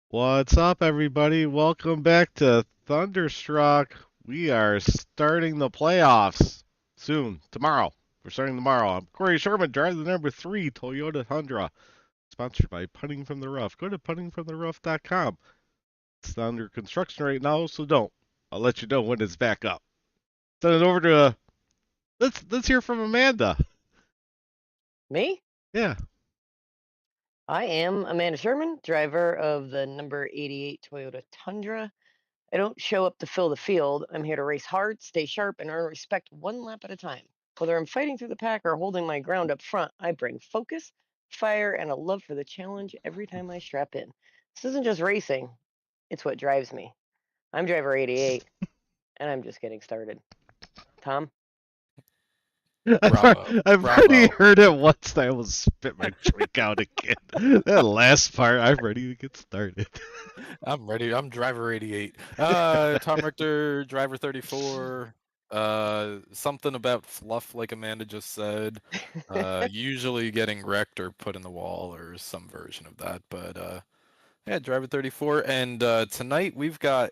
What's up, everybody? Welcome back to Thunderstruck. We are starting the playoffs soon, tomorrow. We're starting tomorrow. I'm Kory Sherman, driver the number 3 Toyota Tundra, sponsored by Putting from the Rough. Go to puttingfromtherough.com. It's under construction right now, so don't. I'll let you know when it's back up. Send it over to let's hear from Amanda. Me? Yeah. I am Amanda Sherman, driver of the number 88 Toyota Tundra. I don't show up to fill the field. I'm here to race hard, stay sharp, and earn respect one lap at a time. Whether I'm fighting through the pack or holding my ground up front, I bring focus, fire, and a love for the challenge every time I strap in. This isn't just racing, it's what drives me. I'm driver 88, and I'm just getting started. Tom? Bravo. I've already Bravo. heard it once and I almost spit my drink out again. That last part, I'm ready to get started. I'm ready. I'm driver 88. Tom Richter, driver 34. Something about fluff, like Amanda just said. Usually getting wrecked or put in the wall or some version of that. But yeah, driver 34. And tonight we've got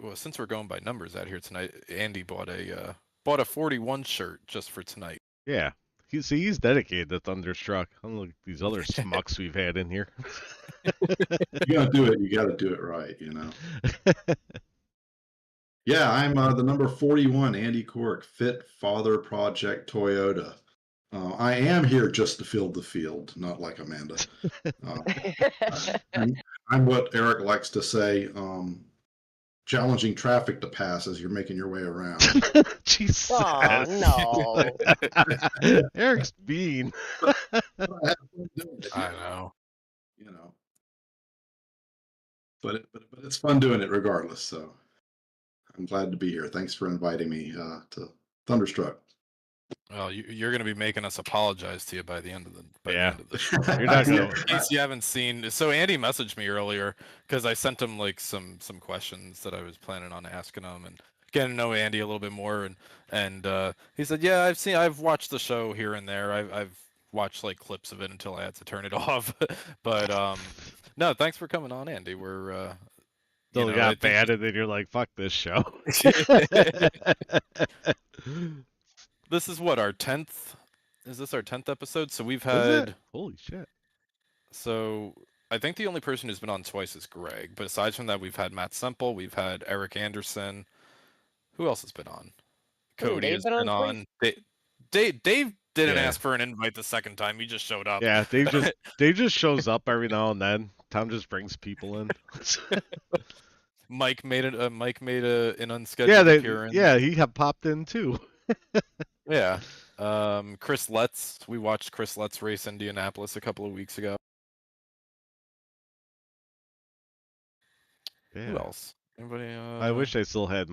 well, since we're going by numbers out here tonight, Andy bought a 41 shirt just for tonight. Yeah. He's dedicated to Thunderstruck. Unlike these other smucks we've had in here. You gotta do it. You gotta do it right, you know. Yeah, I'm the number 41, Andy Cork, Fit Father Project Toyota. I am here just to fill the field, not like Amanda. I'm what Eric likes to say, challenging traffic to pass as you're making your way around. Jesus. Oh, no. Eric's bean. I know. You know. But it's fun doing it regardless, so I'm glad to be here. Thanks for inviting me to Thunderstruck. Well, you're going to be making us apologize to you by the end of the show. You're not So, gonna. in case you haven't seen, so Andy messaged me earlier because I sent him like some questions that I was planning on asking him and getting to know Andy a little bit more, and he said, yeah, I've watched the show here and there. I've watched like clips of it until I had to turn it off. But no, thanks for coming on, Andy. We're Still I got think bad, and then you're like, "Fuck this show." this is what our 10th. Is this our 10th episode? So we've Is had. it? Holy shit. So I think the only person who's been on twice is Greg. But aside from that, we've had Matt Semple, we've had Eric Anderson. Who else has been on? Cody Dave has been been on on. Dave didn't Yeah. ask for an invite the second time. He just showed up. Yeah, Dave just shows up every now and then. Tom just brings people in. Mike made an unscheduled appearance. Yeah, he had popped in too. Yeah. Chris Letts. We watched Chris Letts race Indianapolis a couple of weeks ago. Yeah. Who else? Anybody? I wish I still had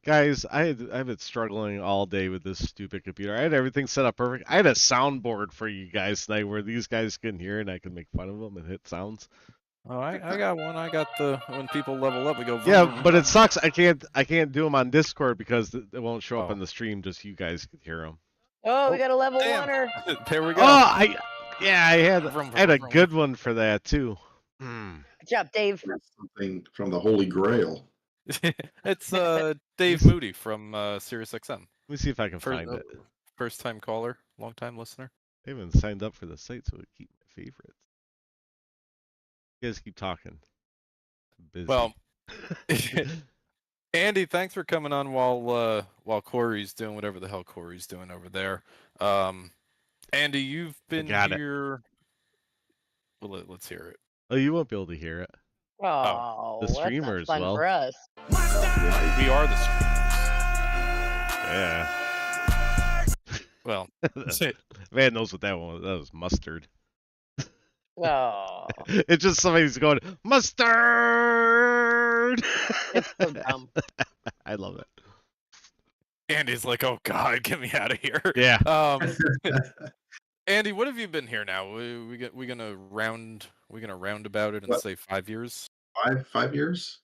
guys, I've been struggling all day with this stupid computer. I had everything set up perfect. I had a soundboard for you guys tonight where these guys can hear and I can make fun of them and hit sounds. Oh, I got one. I got the when people level up, we go. Yeah, but it sucks. I can't do them on Discord because it won't show up Oh. on the stream. Just you guys can hear them. Oh, we got a level Damn. oneer. There we go. Oh, I had a good one for that too. Good job, Dave. Something from the Holy Grail. It's Dave Moody from SiriusXM. Let me see if I can find it. First time caller, long time listener. I haven't signed up for the site, so I keep my favorites. You guys keep talking. I'm busy. Well, Andy, thanks for coming on while Kory's doing whatever the hell Kory's doing over there. Andy, you've been here. Well, let's hear it. Oh, you won't be able to hear it. Oh, the streamer that's not as fun well. for us. We are the Yeah. streamers. Well, man knows what that one was. That was mustard. Oh, It's just somebody's going mustard. it's so dumb. I love it. Andy's like, oh God, get me out of here. Yeah. Andy, what have you been here now? We gonna round about it and say 5 years. 5 years.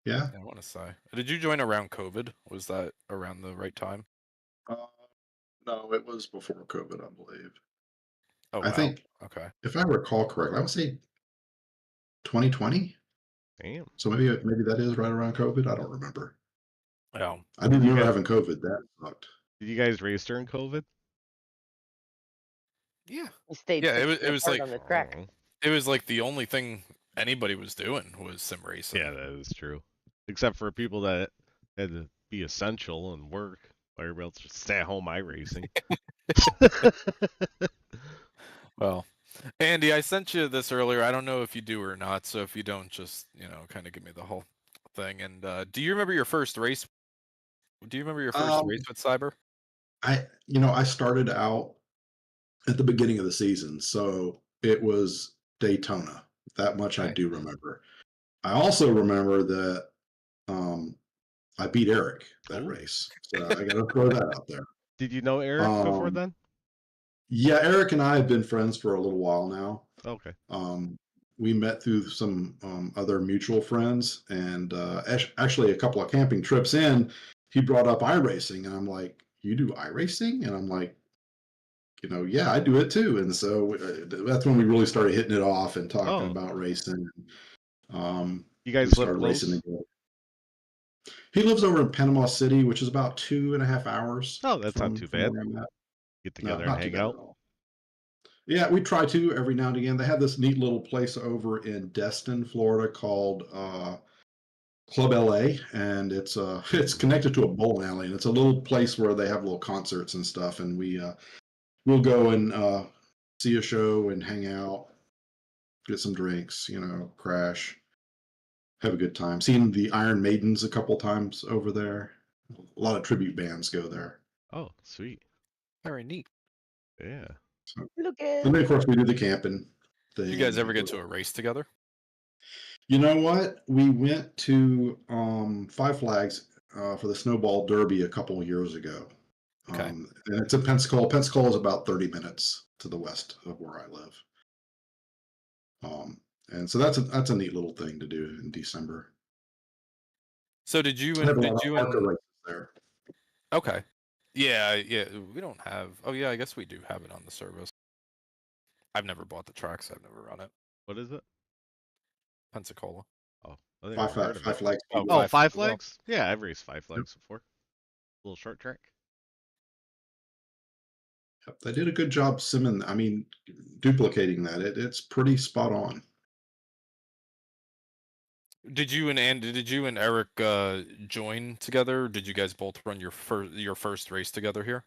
Yeah. I want to say. Did you join around COVID? Was that around the right time? No, it was before COVID, I believe. Oh, I think, okay. if I recall correctly, I would say 2020. Damn. So maybe that is right around COVID. I don't remember. Oh, I do Did you remember guys- having COVID. That sucked. Did you guys race during COVID? yeah. We stayed Yeah, 6 it feet was apart like on the track. Oh. it was like the only thing anybody was doing was sim racing. Yeah, that is true. Except for people that had to be essential and work. Everybody else just stay at home iRacing. Well, Andy, I sent you this earlier. I don't know if you do or not. So if you don't, just kind of give me the whole thing. And do you remember your first race? Do you remember your first race with Cyber? I started out at the beginning of the season, so it was Daytona. That much I Okay. do remember. I also remember that I beat Eric that Ooh. race. So I got to throw that out there. Did you know Eric before then? Yeah, Eric and I have been friends for a little while now. Okay. We met through some other mutual friends, and actually a couple of camping trips in, he brought up iRacing, and I'm like, "You do iRacing?" And I'm like, yeah, I do it too. And so that's when we really started hitting it off and talking Oh. about racing. You We guys live started racing close? together. He lives over in Panama City, which is about 2.5 hours. Oh, that's not from too bad. where I'm at. Get No, together and not too hang bad out. at all. Yeah, we try to every now and again. They have this neat little place over in Destin, Florida, called Club LA, and it's connected to a bowling alley, and it's a little place where they have little concerts and stuff. And we'll go and see a show and hang out, get some drinks, crash, have a good time. Seen the Iron Maidens a couple times over there. A lot of tribute bands go there. Oh, sweet. Very neat. Yeah. So, Look and at then of course we do the camping thing. Did you guys ever get to a race together? You know what? We went to Five Flags for the Snowball Derby a couple of years ago. Okay. And it's in Pensacola. Pensacola is about 30 minutes to the west of where I live. And so that's a neat little thing to do in December. So did you I have and a lot of ARCA races there. Okay. Yeah, we don't have. Oh yeah, I guess we do have it on the service. I've never bought the tracks. I've never run it. What is it? Pensacola. Oh, I think I've heard of Five it. Flags. Oh, Speedway. Oh, Five as well. Flags? Yeah, I've raced Five Flags before. Little short track. Yep, they did a good job duplicating that. It's pretty spot on. Did you and Eric join together? Did you guys both run your first race together here?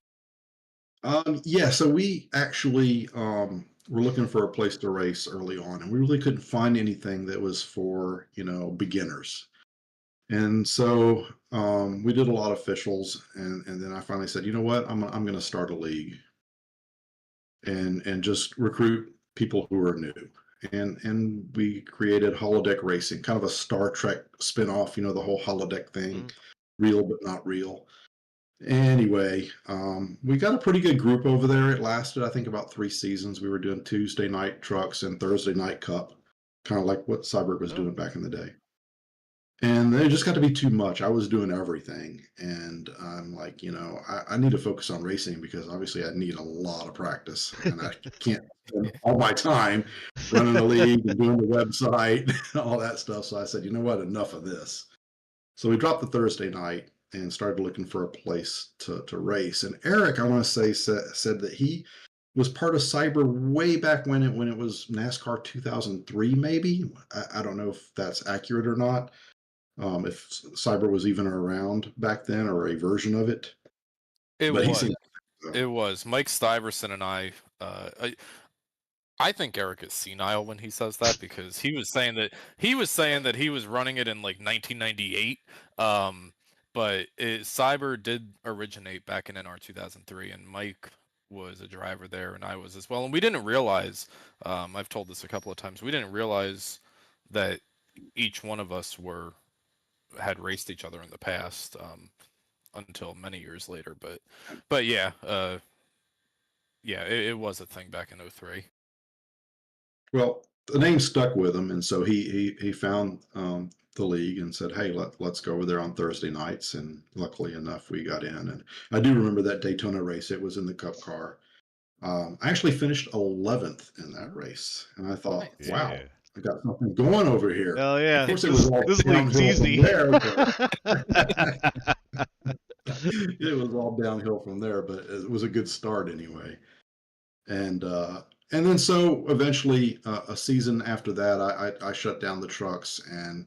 Yeah, so we actually were looking for a place to race early on, and we really couldn't find anything that was for beginners. And so we did a lot of officials, and then I finally said, you know what, I'm going to start a league and just recruit people who are new. And we created Holodeck Racing, kind of a Star Trek spinoff, the whole holodeck thing, real but not real. Anyway, we got a pretty good group over there. It lasted, I think, about 3 seasons. We were doing Tuesday night trucks and Thursday night cup, kind of like what Cyber was doing back in the day. And it just got to be too much. I was doing everything. And I'm like, I need to focus on racing because obviously I need a lot of practice. And I can't spend all my time running the league and doing the website and all that stuff. So I said, you know what, enough of this. So we dropped the Thursday night and started looking for a place to race. And Eric, I want to say, said that he was part of Cyber way back when it was NASCAR 2003, maybe. I don't know if that's accurate or not. If Cyber was even around back then or a version of it. It But was. he seemed, It was. Mike Stiverson and I think Eric is senile when he says that because he was saying that he was running it in like 1998. But Cyber did originate back in NR 2003, and Mike was a driver there, and I was as well. And we didn't realize. I've told this a couple of times. We didn't realize that each one of us had raced each other in the past until many years later. But yeah, it was a thing back in 03. well, the name stuck with him, and so he found the league and said, "Hey, let's go over there on Thursday nights." And luckily enough, we got in. And I do remember that Daytona race. It was in the Cup car. I actually finished 11th in that race, and I thought, Nice. wow, Yeah. I got something going over here. Hell yeah. Of course, it was all this league's downhill from easy. there. It was all downhill from there, but it was a good start anyway. And then so eventually, a season after that, I shut down the trucks, and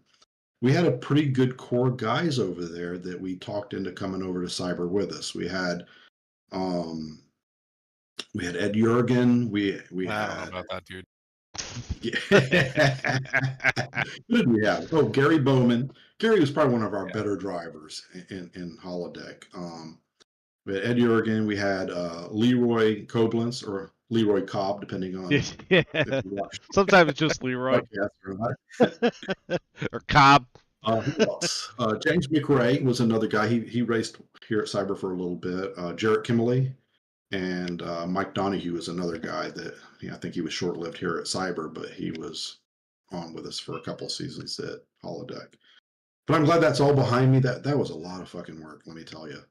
we had a pretty good core guys over there that we talked into coming over to Cyber with us. We had Ed Jurgen. We I don't know had about that, dude. Who did we have? Oh, Gary Bowman. Gary was probably one of our better drivers in holodeck. We had Ed Jurgen. We had Leroy Koblenz or Leroy Cobb, depending on if yeah. you watched Sometimes it's just Leroy podcast or not. or Cobb. Who else? James McRae was another guy. He raced here at Cyber for a little bit. Jarrett Kimmerly and Mike Donahue was another guy that I think he was short-lived here at Cyber, but he was on with us for a couple seasons at holodeck. But I'm glad that's all behind me. That was a lot of fucking work, let me tell you.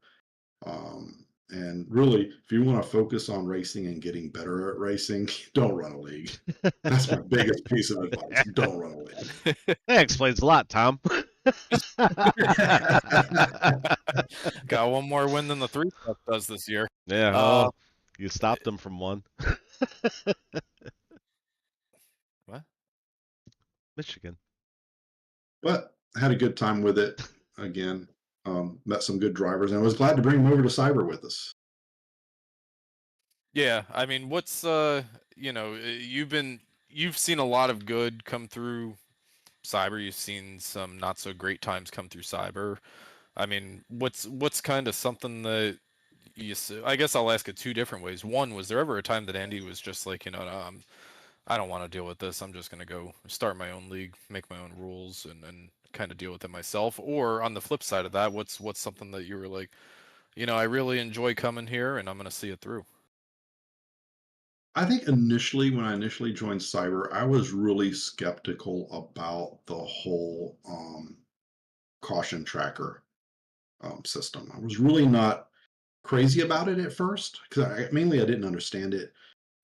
And really, if you want to focus on racing and getting better at racing, don't run a league. That's my biggest piece of advice. Don't run a league. That explains a lot, Tom. Got one more win than the 3 stuff does this year. Yeah, you stopped them from one. What? Michigan. But I had a good time with it again. Met some good drivers, and I was glad to bring them over to Cyber with us. Yeah, I mean, what's you've seen a lot of good come through Cyber. You've seen some not so great times come through Cyber. I mean, what's kind of something that I guess I'll ask it 2 different ways. One, was there ever a time that Andy was just like, no, I don't want to deal with this. I'm just gonna go start my own league, make my own rules, and kind of deal with it myself? Or on the flip side of that, what's something that you were like, I really enjoy coming here and I'm gonna see it through? I think initially, when I initially joined Cyber, I was really skeptical about the whole caution tracker system. I was really not crazy about it at first because I didn't understand it.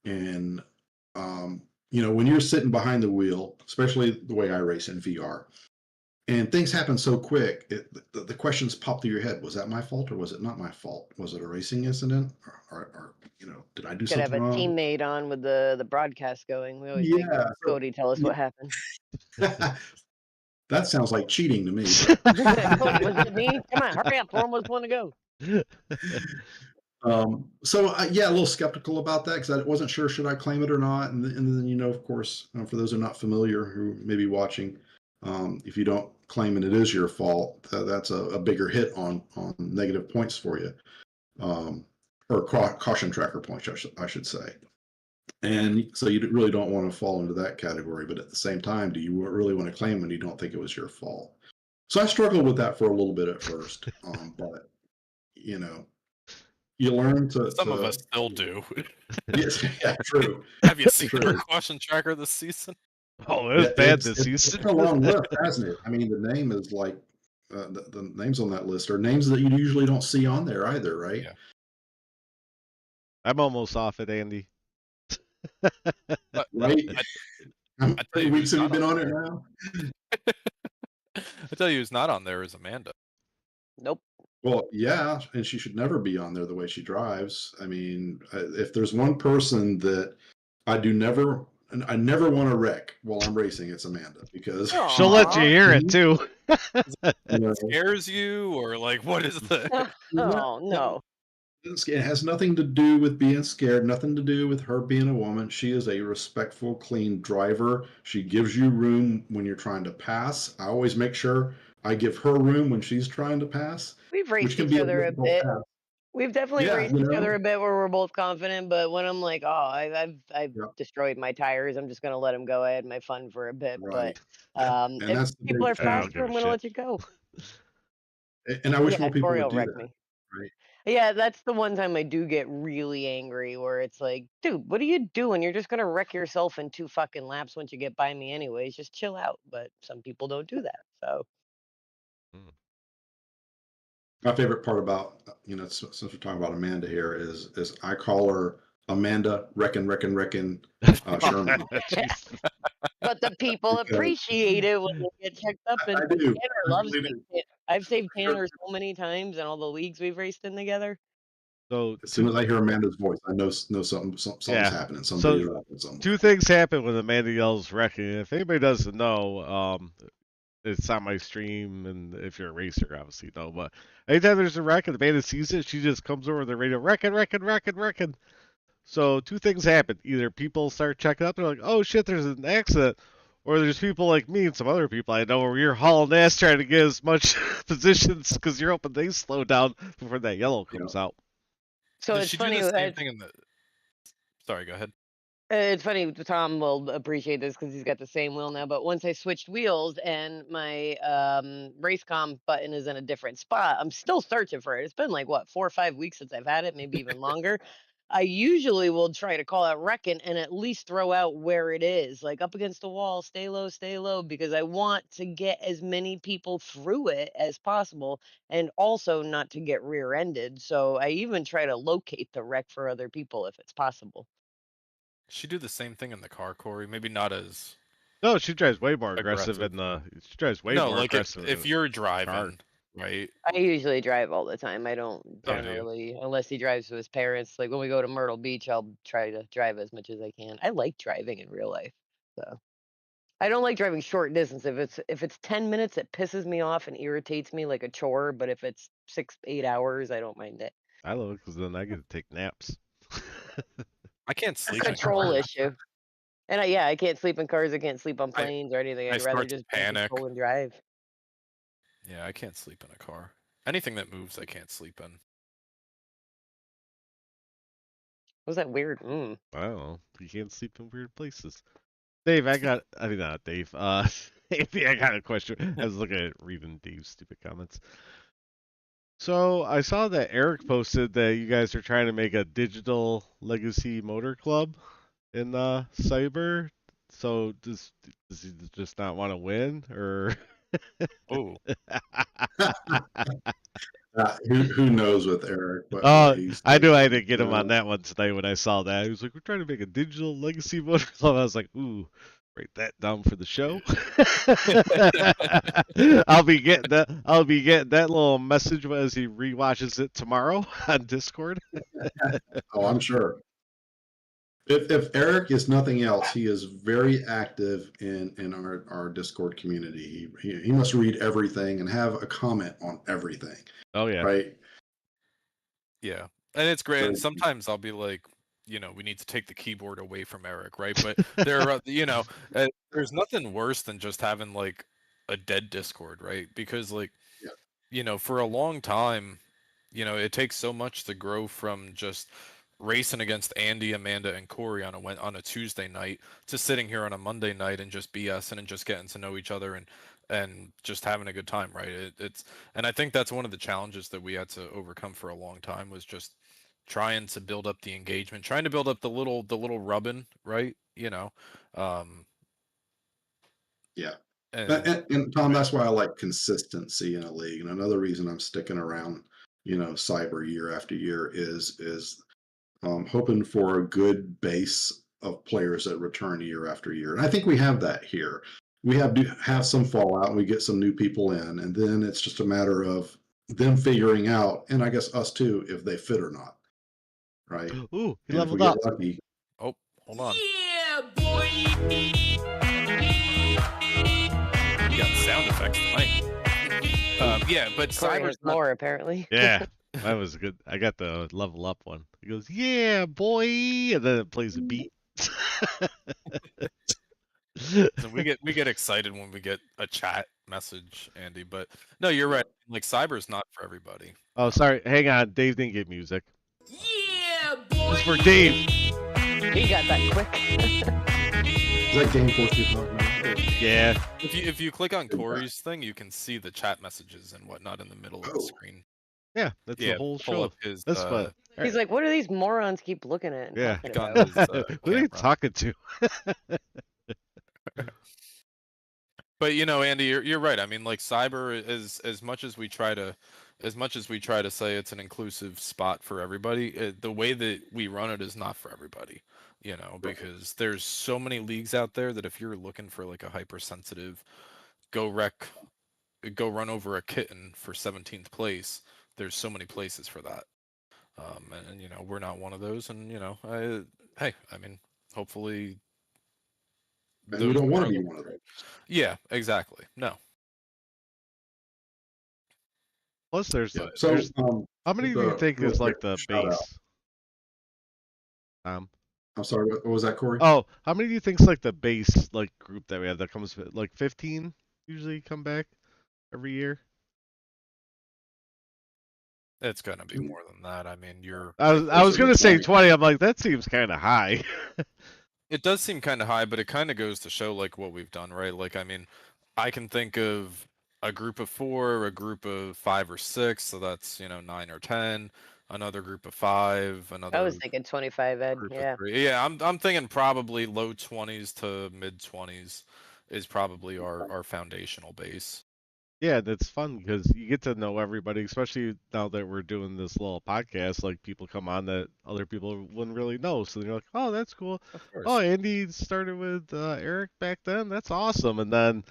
And when you're sitting behind the wheel, especially the way I race in VR, and things happen so quick, the questions pop through your head. Was that my fault or was it not my fault? Was it a racing incident or did I do Could have something a wrong? teammate on with the broadcast going. We always make Yeah. Cody tell us what happened. That sounds like cheating to me. Cody, was it me? Come on, hurry up. We're almost one to go. So a little skeptical about that because I wasn't sure should I claim it or not. And then of course, for those who are not familiar who may be watching, if you don't claim it is your fault, that's a bigger hit on negative points for you, or caution tracker points, I should say. And so you really don't want to fall into that category. But at the same time, do you really want to claim when you don't think it was your fault? So I struggled with that for a little bit at first, but you learn to. Some of us still do. Yes, yeah, true. Have you seen True. our caution tracker this season? Oh, it was bad this season. It's a long list, hasn't it? I mean, the name is like the names on that list are names that you usually don't see on there either, right? Yeah. I'm almost off it, Andy. Right? How I tell many you weeks who's have you not been on on it now? I tell you who's not on there is Amanda. Nope. Well, yeah, and she should never be on there the way she drives. I mean, if there's one person that I never want to wreck while I'm racing, it's Amanda, because she'll let you hear it too. Scares you, or like, what is the? Oh no. It has nothing to do with being scared, nothing to do with her being a woman. She is a respectful, clean driver. She gives you room when you're trying to pass. I always make sure I give her room when she's trying to pass. We've raced each other a bit. Pass. We've definitely raced each other a bit where we're both confident, but when I'm like, I've destroyed my tires, I'm just gonna let them go. I had my fun for a bit, Right. but if people are faster, I'm gonna let you go. And I wish more people Kory would do wreck that. me. Right. Yeah, that's the one time I do get really angry where it's like, dude, what are you doing? You're just gonna wreck yourself in 2 fucking laps once you get by me anyways. Just chill out. But some people don't do that. So my favorite part about, since we're talking about Amanda here is I call her Amanda Sherman. But but the people Because appreciate it when they get checked up. And I do. Tanner I loves really me. do. I've saved Sure. Tanner so many times in all the leagues we've raced in together. So As soon as I hear Amanda's voice, I know something's yeah. happening. Somebody's So rapping somewhere. two things happen when Amanda yells wrecking. If anybody doesn't know, it's on my stream, and if you're a racer, obviously you know. But anytime there's a wreck and Amanda sees it, she just comes over the radio, wrecking. So two things happen. Either people start checking up, they're like, oh shit, there's an accident. Or there's people like me and some other people I know where you're hauling ass trying to get as much positions because you're hoping they slow down before that yellow comes out. So Does it's she funny. do the same thing in the? Sorry, go ahead. It's funny. Tom will appreciate this because he's got the same wheel now. But once I switched wheels and my race comm button is in a different spot, I'm still searching for it. It's been like what 4 or 5 weeks since I've had it, maybe even longer. I usually will try to call out wrecking and at least throw out where it is, like up against the wall, stay low, because I want to get as many people through it as possible and also not to get rear-ended. So I even try to locate the wreck for other people if it's possible. She do the same thing in the car, Kory. Maybe not as No, she drives way more aggressive aggressive. in the. She drives way No, more like aggressive in if you're the car. driving, right? I usually drive all the time. I don't Oh, do you? generally, unless he drives with his parents. Like when we go to Myrtle Beach, I'll try to drive as much as I can. I like driving in real life, so I don't like driving short distance. If it's 10 minutes, it pisses me off and irritates me like a chore. But if it's 6, 8 hours, I don't mind it. I love it because then I get to take naps. I can't It's a sleep in control cars. issue. And I can't sleep in cars. I can't sleep on I planes or anything. I I'd rather start to just be in panic. control and drive. Yeah, I can't sleep in a car. Anything that moves, I can't sleep in. What was that weird? I don't know. You can't sleep in weird places. Dave, I mean, not Dave. Maybe I got a question. I was looking at reading Dave's stupid comments. So I saw that Eric posted that you guys are trying to make a digital legacy motor club in Cyber. So does he just not want to win, or? Oh, Who knows with Eric what he's I knew I had thinking. to get him on that one tonight when I saw that. He was like, "We're trying to make a digital legacy motor club." I was like, "Ooh, write that down for the show." I'll be getting that. I'll be getting that little message as he rewatches it tomorrow on Discord. Oh, I'm sure. If Eric is nothing else, he is very active in our Discord community. He must read everything and have a comment on everything, Oh yeah. right? yeah. And it's great. And So, sometimes I'll be like, we need to take the keyboard away from Eric, right? But there's nothing worse than just having like a dead Discord, right? Because like, yeah. for a long time, it takes so much to grow from just racing against Andy, Amanda, and Kory on a Tuesday night to sitting here on a Monday night and just BSing and just getting to know each other and just having a good time, right? And I think that's one of the challenges that we had to overcome for a long time was just trying to build up the engagement, trying to build up the little rubbing, right? Um, Yeah. and And Tom, that's why I like consistency in a league. And another reason I'm sticking around, cyber year after year is hoping for a good base of players that return year after year. And I think we have that here. We have some fallout and we get some new people in, and then it's just a matter of them figuring out, and I guess us too, if they fit or not. Right. Ooh, he And if we leveled get up. lucky, oh, hold on. Yeah, boy. You got sound effects tonight. Yeah, but Kory Cyber's has not. more apparently. Yeah, that was good. I got the level up one. He goes, "Yeah, boy," and then it plays a beat. So we get excited when we get a chat message, Andy. But no, you're right. Like Cyber's not for everybody. Oh, sorry. Hang on. Dave didn't get music. Yeah, boy. This is for Dave. He got that quick. is that game force you're talking about? Yeah. If you click on Kory's thing, you can see the chat messages and whatnot in the middle of the Oh. screen. Yeah, that's the whole pull show. up his, That's fun. He's like, what do these morons keep looking at and Yeah. talking Click on about? his, Who are you camera. talking to? But Andy, you're right. I mean, like Cyber is as much as we try to say it's an inclusive spot for everybody, the way that we run it is not for everybody. you know, because there's so many leagues out there that if you're looking for like a hypersensitive go run over a kitten for 17th place, there's so many places for that. And you know, we're not one of those, and you know, hey, I mean, hopefully And we those don't that want are to be looking one of for those. it. Yeah, exactly. No. Plus, there's Yeah. like, So there's how many do you think real is quick like the shout out. base? I'm sorry, what was that, Kory? Oh, how many do you think's like the base like group that we have that comes like 15 usually come back every year? It's gonna be more than that. I mean, you're I was Closer to gonna say 20. 20. I'm like that seems kind of high. it does seem kind of high, but it kind of goes to show like what we've done, right? Like, I mean, I can think of a group of 4, a group of 5 or 6, so that's, you know, 9 or 10, another group of 5, I another was thinking 25, Ed. group of Yeah. 3. Yeah, I'm thinking probably low 20s to mid 20s is probably our foundational base. Yeah, that's fun because you get to know everybody, especially now that we're doing this little podcast. Like people come on that other people wouldn't really know, so you're like, "Oh, that's cool." Of Oh, course. Andy started with Eric back then. That's awesome. And then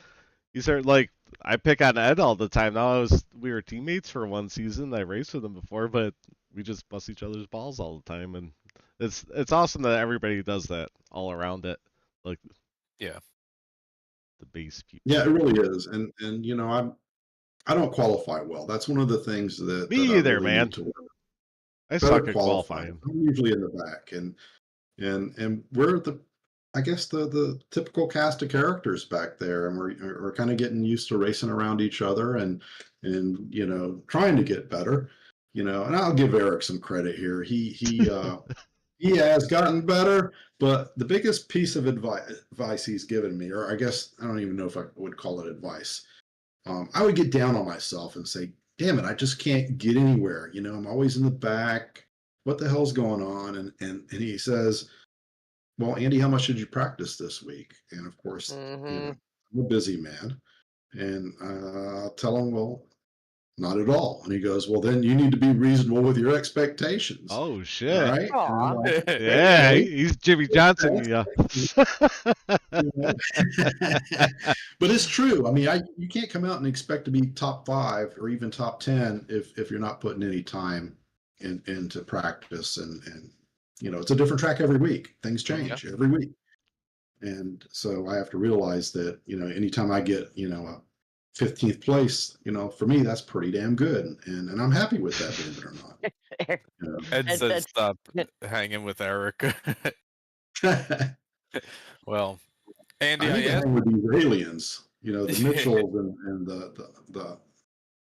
you start like I pick on Ed all the time. Now we were teammates for one season. I raced with him before, but we just bust each other's balls all the time, and it's awesome that everybody does that all around it, like Yeah. the base people. Yeah, it really is. And I don't qualify well. That's one of the things that Me I either, really need man. to work. I Better suck at qualifying. qualifying. I'm usually in the back, and we're I guess the typical cast of characters back there, and we're kind of getting used to racing around each other and trying to get better. And I'll give Eric some credit here. He has gotten better, but the biggest piece of advice he's given me, or I guess I don't even know if I would call it advice. I would get down on myself and say, "Damn it, I just can't get anywhere. I'm always in the back. What the hell's going on?" And he says, "Well, Andy, how much did you practice this week?" And of course, Mm-hmm. I'm a busy man, and I'll tell him, "Well, not at all." And he goes, "Well, then you need to be reasonable with your expectations." Oh All shit. right. And I'm Aw. like, Yeah, okay. he's Jimmy Johnson. Yeah. You know? But it's true. I mean, you can't come out and expect to be top 5 or even top 10 if you're not putting any time into practice and it's a different track every week. Things Mhm. Yeah. change every week. And so I have to realize that, anytime I get, a 15th place, for me, that's pretty damn good. And I'm happy with that, believe it or not. Ed That, said that's stop hanging with Eric. Well, I Andy, I need to asked. hang with these aliens, the Mitchells and the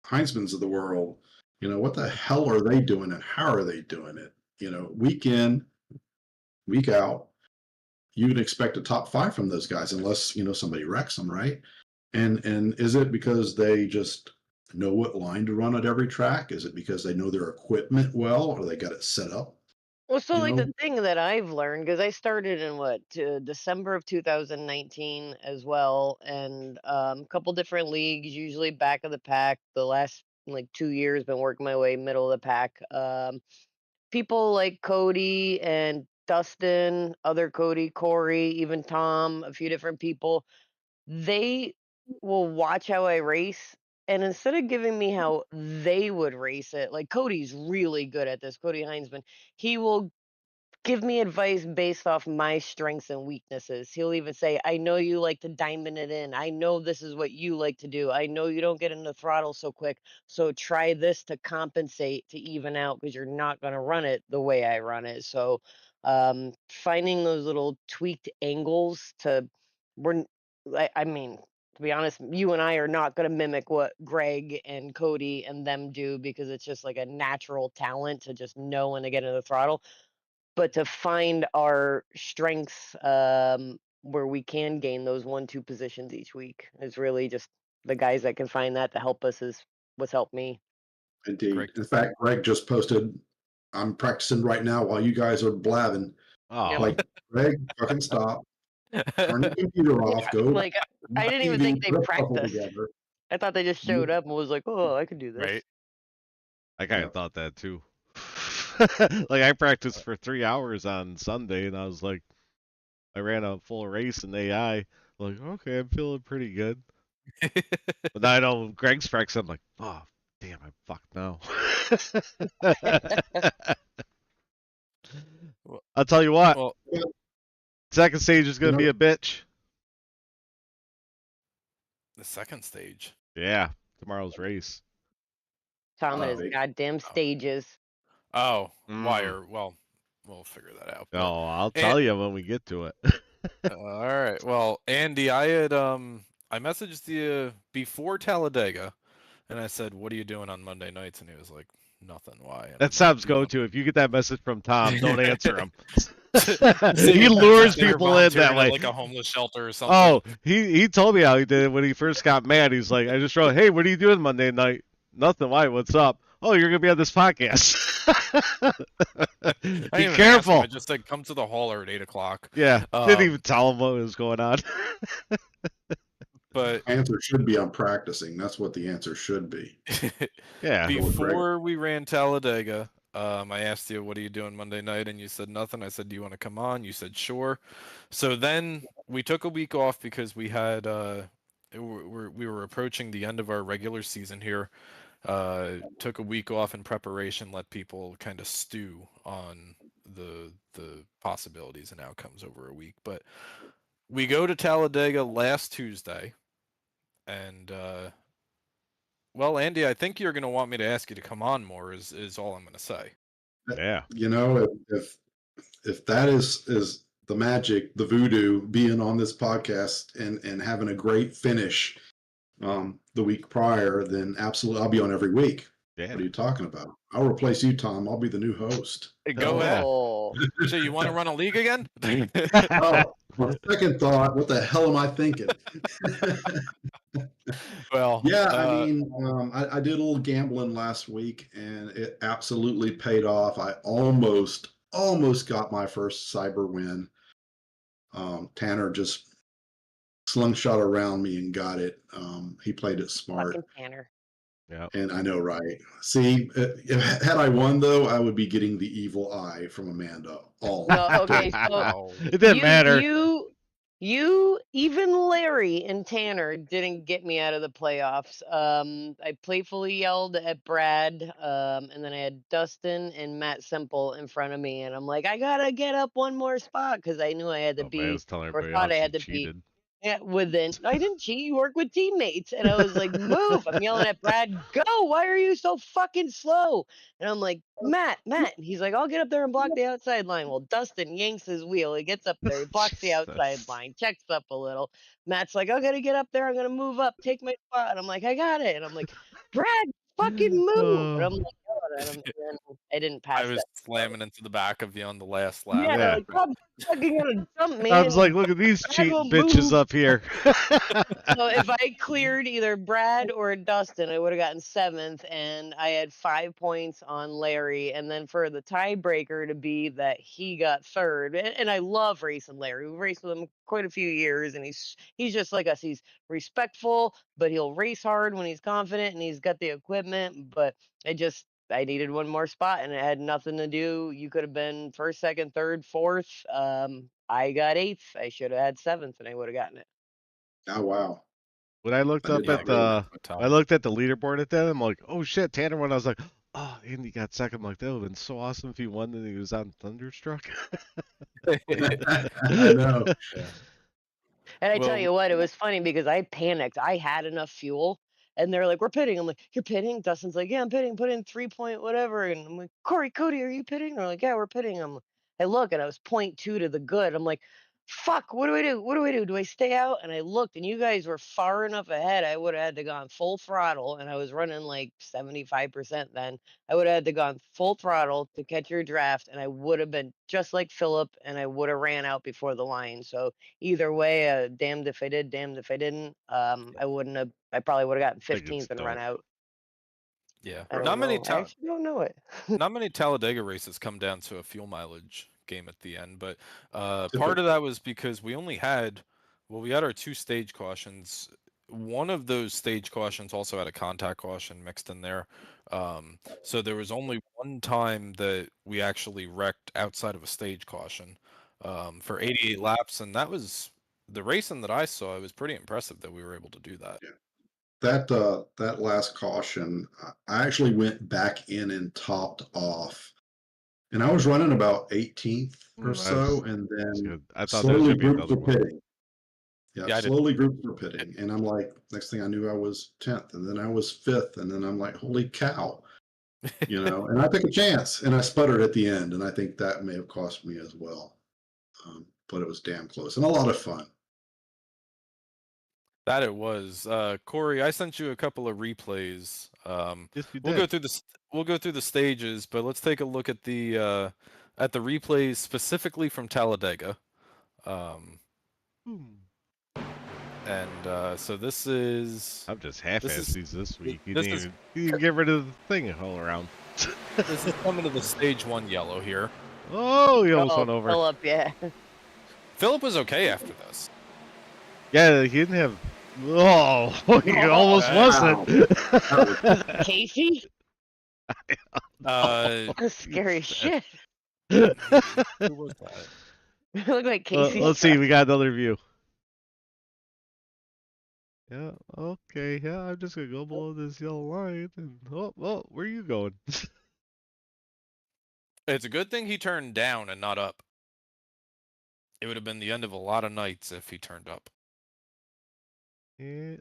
Heinzmans of the world. What the hell are they doing and how are they doing it? Week in, week out, you'd expect a top 5 from those guys unless, somebody wrecks them, right? And is it because they just know what line to run at every track? Is it because they know their equipment well or they got it set up? well, so You like the know, thing that I've learned because I started in December of 2019 as well, and a couple different leagues, usually back of the pack. The last like 2 years, been working my way middle of the pack. People like Cody and Dustin, other Cody, Kory, even Tom, a few different people, they will watch how I race. And instead of giving me how they would race it, like Cody's really good at this, Cody Heinzman, he will give me advice based off my strengths and weaknesses. He'll even say, I know you like to diamond it in. I know this is what you like to do. I know you don't get in the throttle so quick. So try this to compensate to even out because you're not going to run it the way I run it. So finding those little tweaked angles we're, I mean, to be honest, you and I are not going to mimic what Greg and Cody and them do because it's just like a natural talent to just know when to get in the throttle, but to find our strengths where we can gain those 1-2 positions each week is really just the guys that can find that to help us is what's helped me. indeed. Greg. In fact, Greg just posted, I'm practicing right now while you guys are blabbing. Yep. Oh, Like, Greg, fucking stop. Turn your computer Yeah, off. Go like I watch didn't even TV. think they Put a couple practiced. together. I thought they just showed up and was like, "Oh, I could do this." Right. I kind Yeah. of thought that too. Like I practiced for 3 hours on Sunday, and I was like, I ran a full race in AI. Like, okay, I'm feeling pretty good. But now I know Greg's Frex. I'm like, oh, damn, I'm fucked now. Well, I'll tell you what. well, Second stage is You gonna be know, a bitch. the second stage. Yeah, tomorrow's race. Tom and his Bobby. goddamn stages. Oh, Mm. wire. Well, we'll figure that out. But Oh, I'll and, tell you when we get to it. all right. Well, Andy, I messaged you before Talladega, and I said, "What are you doing on Monday nights?" And he was like, "Nothing. Why?" And I'm That's like, Tom's go-to. If you get that message from Tom, don't answer him. Say He you're lures volunteering people in that at way. like a homeless shelter or something. Oh, he told me how he did it when he first got mad. He's like, I just wrote, hey, what are you doing Monday night? Nothing. Why? What's up? Oh, you're gonna be on this podcast. I Be didn't even ask him. careful. I just said, "Come to the hauler at 8 o'clock." Yeah, didn't even tell him what was going on. But Answer should be I'm practicing. That's what the answer should be. Yeah. before we ran Talladega, I asked you, "What are you doing Monday night?" And you said nothing. I said, "Do you want to come on?" You said, "Sure." So then we took a week off because we had we were approaching the end of our regular season here. Took a week off in preparation, let people kind of stew on the possibilities and outcomes over a week. But we go to Talladega last Tuesday, and well, Andy, I think you're going to want me to ask you to come on more. Is all I'm going to say. Yeah. You know, if that is the magic, the voodoo, being on this podcast and having a great finish the week prior, then absolutely I'll be on every week. Yeah. What are you talking about? I'll replace you, Tom. I'll be the new host. Go ahead. Oh, So you want to run a league again? Oh, on second thought, what the hell am I thinking? Well, Yeah, I mean, I did a little gambling last week, and it absolutely paid off. I almost got my first cyber win. Tanner just slingshot around me and got it. He played it smart, fucking Tanner. Yeah. and I know, right? See, had I won though, I would be getting the evil eye from Amanda. All No, okay, so oh, It didn't you matter. even Larry and Tanner didn't get me out of the playoffs. I playfully yelled at Brad, and then I had Dustin and Matt Simple in front of me, and I'm like, I gotta get up one more spot because I knew I had to Oh, man, I be, was telling or everybody thought I else you had to be. cheated. Yeah, within. I didn't cheat. You work with teammates, and I was like, "Move!" I'm yelling at Brad, "Go! Why are you so fucking slow?" And I'm like, Matt. And he's like, "I'll get up there and block the outside line." Well, Dustin yanks his wheel. He gets up there. He blocks the outside Jesus. line. Checks up a little. Matt's like, "I gotta get up there. I'm gonna move up. Take my spot." And I'm like, "I got it." And I'm like, "Brad, fucking move!" And I'm like, "Oh," and then I didn't I pass was that. slamming into the back of you on the last lap. Yeah, they're Yeah. like, "Come fucking gonna jump, I man." was like, look at these Brad cheating won't bitches move. up here. So if I cleared either Brad or Dustin, I would have gotten seventh, and I had 5 points on Larry. And then for the tiebreaker to be that he got third, and I love racing Larry. We've raced with him quite a few years, and he's just like us. He's respectful, but he'll race hard when he's confident and he's got the equipment. But I needed one more spot, and it had nothing to do. You could have been first, second, third, fourth. I got eighth. I should have had seventh, and I would have gotten it. Oh wow, When I looked I did up Yeah, at not know that. I looked at the leaderboard at that, I'm like, oh shit, Tanner won. I was like, oh, Andy got second. I'm like, that would have been so awesome if he won and he was on Thunderstruck. I know. Yeah. And I tell Well, you what, it was funny because I panicked. I had enough fuel, and they're like, "We're pitting." I'm like, "You're pitting?" Dustin's like, "Yeah, I'm pitting. Put in 3 point whatever." And I'm like, "Kory, Cody, are you pitting?" They're like, "Yeah, we're pitting." I look, and I was 0.2 to the good. I'm like, "Fuck, what do I do? What do I do? Do I stay out?" And I looked, and you guys were far enough ahead. I would have had to gone full throttle, and I was running like 75% then. I would have had to gone full throttle to catch your draft, and I would have been just like Philip, and I would have ran out before the line. So either way, damned if I did, damned if I didn't. I wouldn't have. I probably would have gotten I think it's 15th and run dope. out. yeah. I don't Not many know. I actually don't know it. not many Talladega races come down to a fuel mileage game at the end, but part Typical. of that was because we had our two stage cautions. One of those stage cautions also had a contact caution mixed in there. So there was only one time that we actually wrecked outside of a stage caution. for 88 laps, and that was the racing that I saw. It was pretty impressive that we were able to do that. That last caution, I actually went back in and topped off, and I was running about 18th or so, and That's then good. I thought there was slowly gonna be groups another were one. pitting. Yeah, Yeah, I did. slowly groups were pitting, and I'm like, next thing I knew, I was 10th, and then I was 5th, and then I'm like, holy cow, And I took a chance, and I sputtered at the end, and I think that may have cost me as well. But it was damn close and a lot of fun. That it was. Kory, I sent you a couple of replays. Yes, you We'll did. go through we'll go through the stages, but let's take a look at the replays specifically from Talladega. So this is I'm just half-assed these this week. You this didn't is even get rid of the thing all around. this is coming to the stage 1 yellow here. Oh, he almost went over. Philip, yeah. Philip was okay after this. Yeah, he didn't have. Oh, he almost wasn't. Casey? That's scary shit. Who was that? You look like Casey. Let's see. We got another view. Yeah. Okay. Yeah. I'm just gonna go below this yellow line. And oh, where are you going? It's a good thing he turned down and not up. It would have been the end of a lot of nights if he turned up.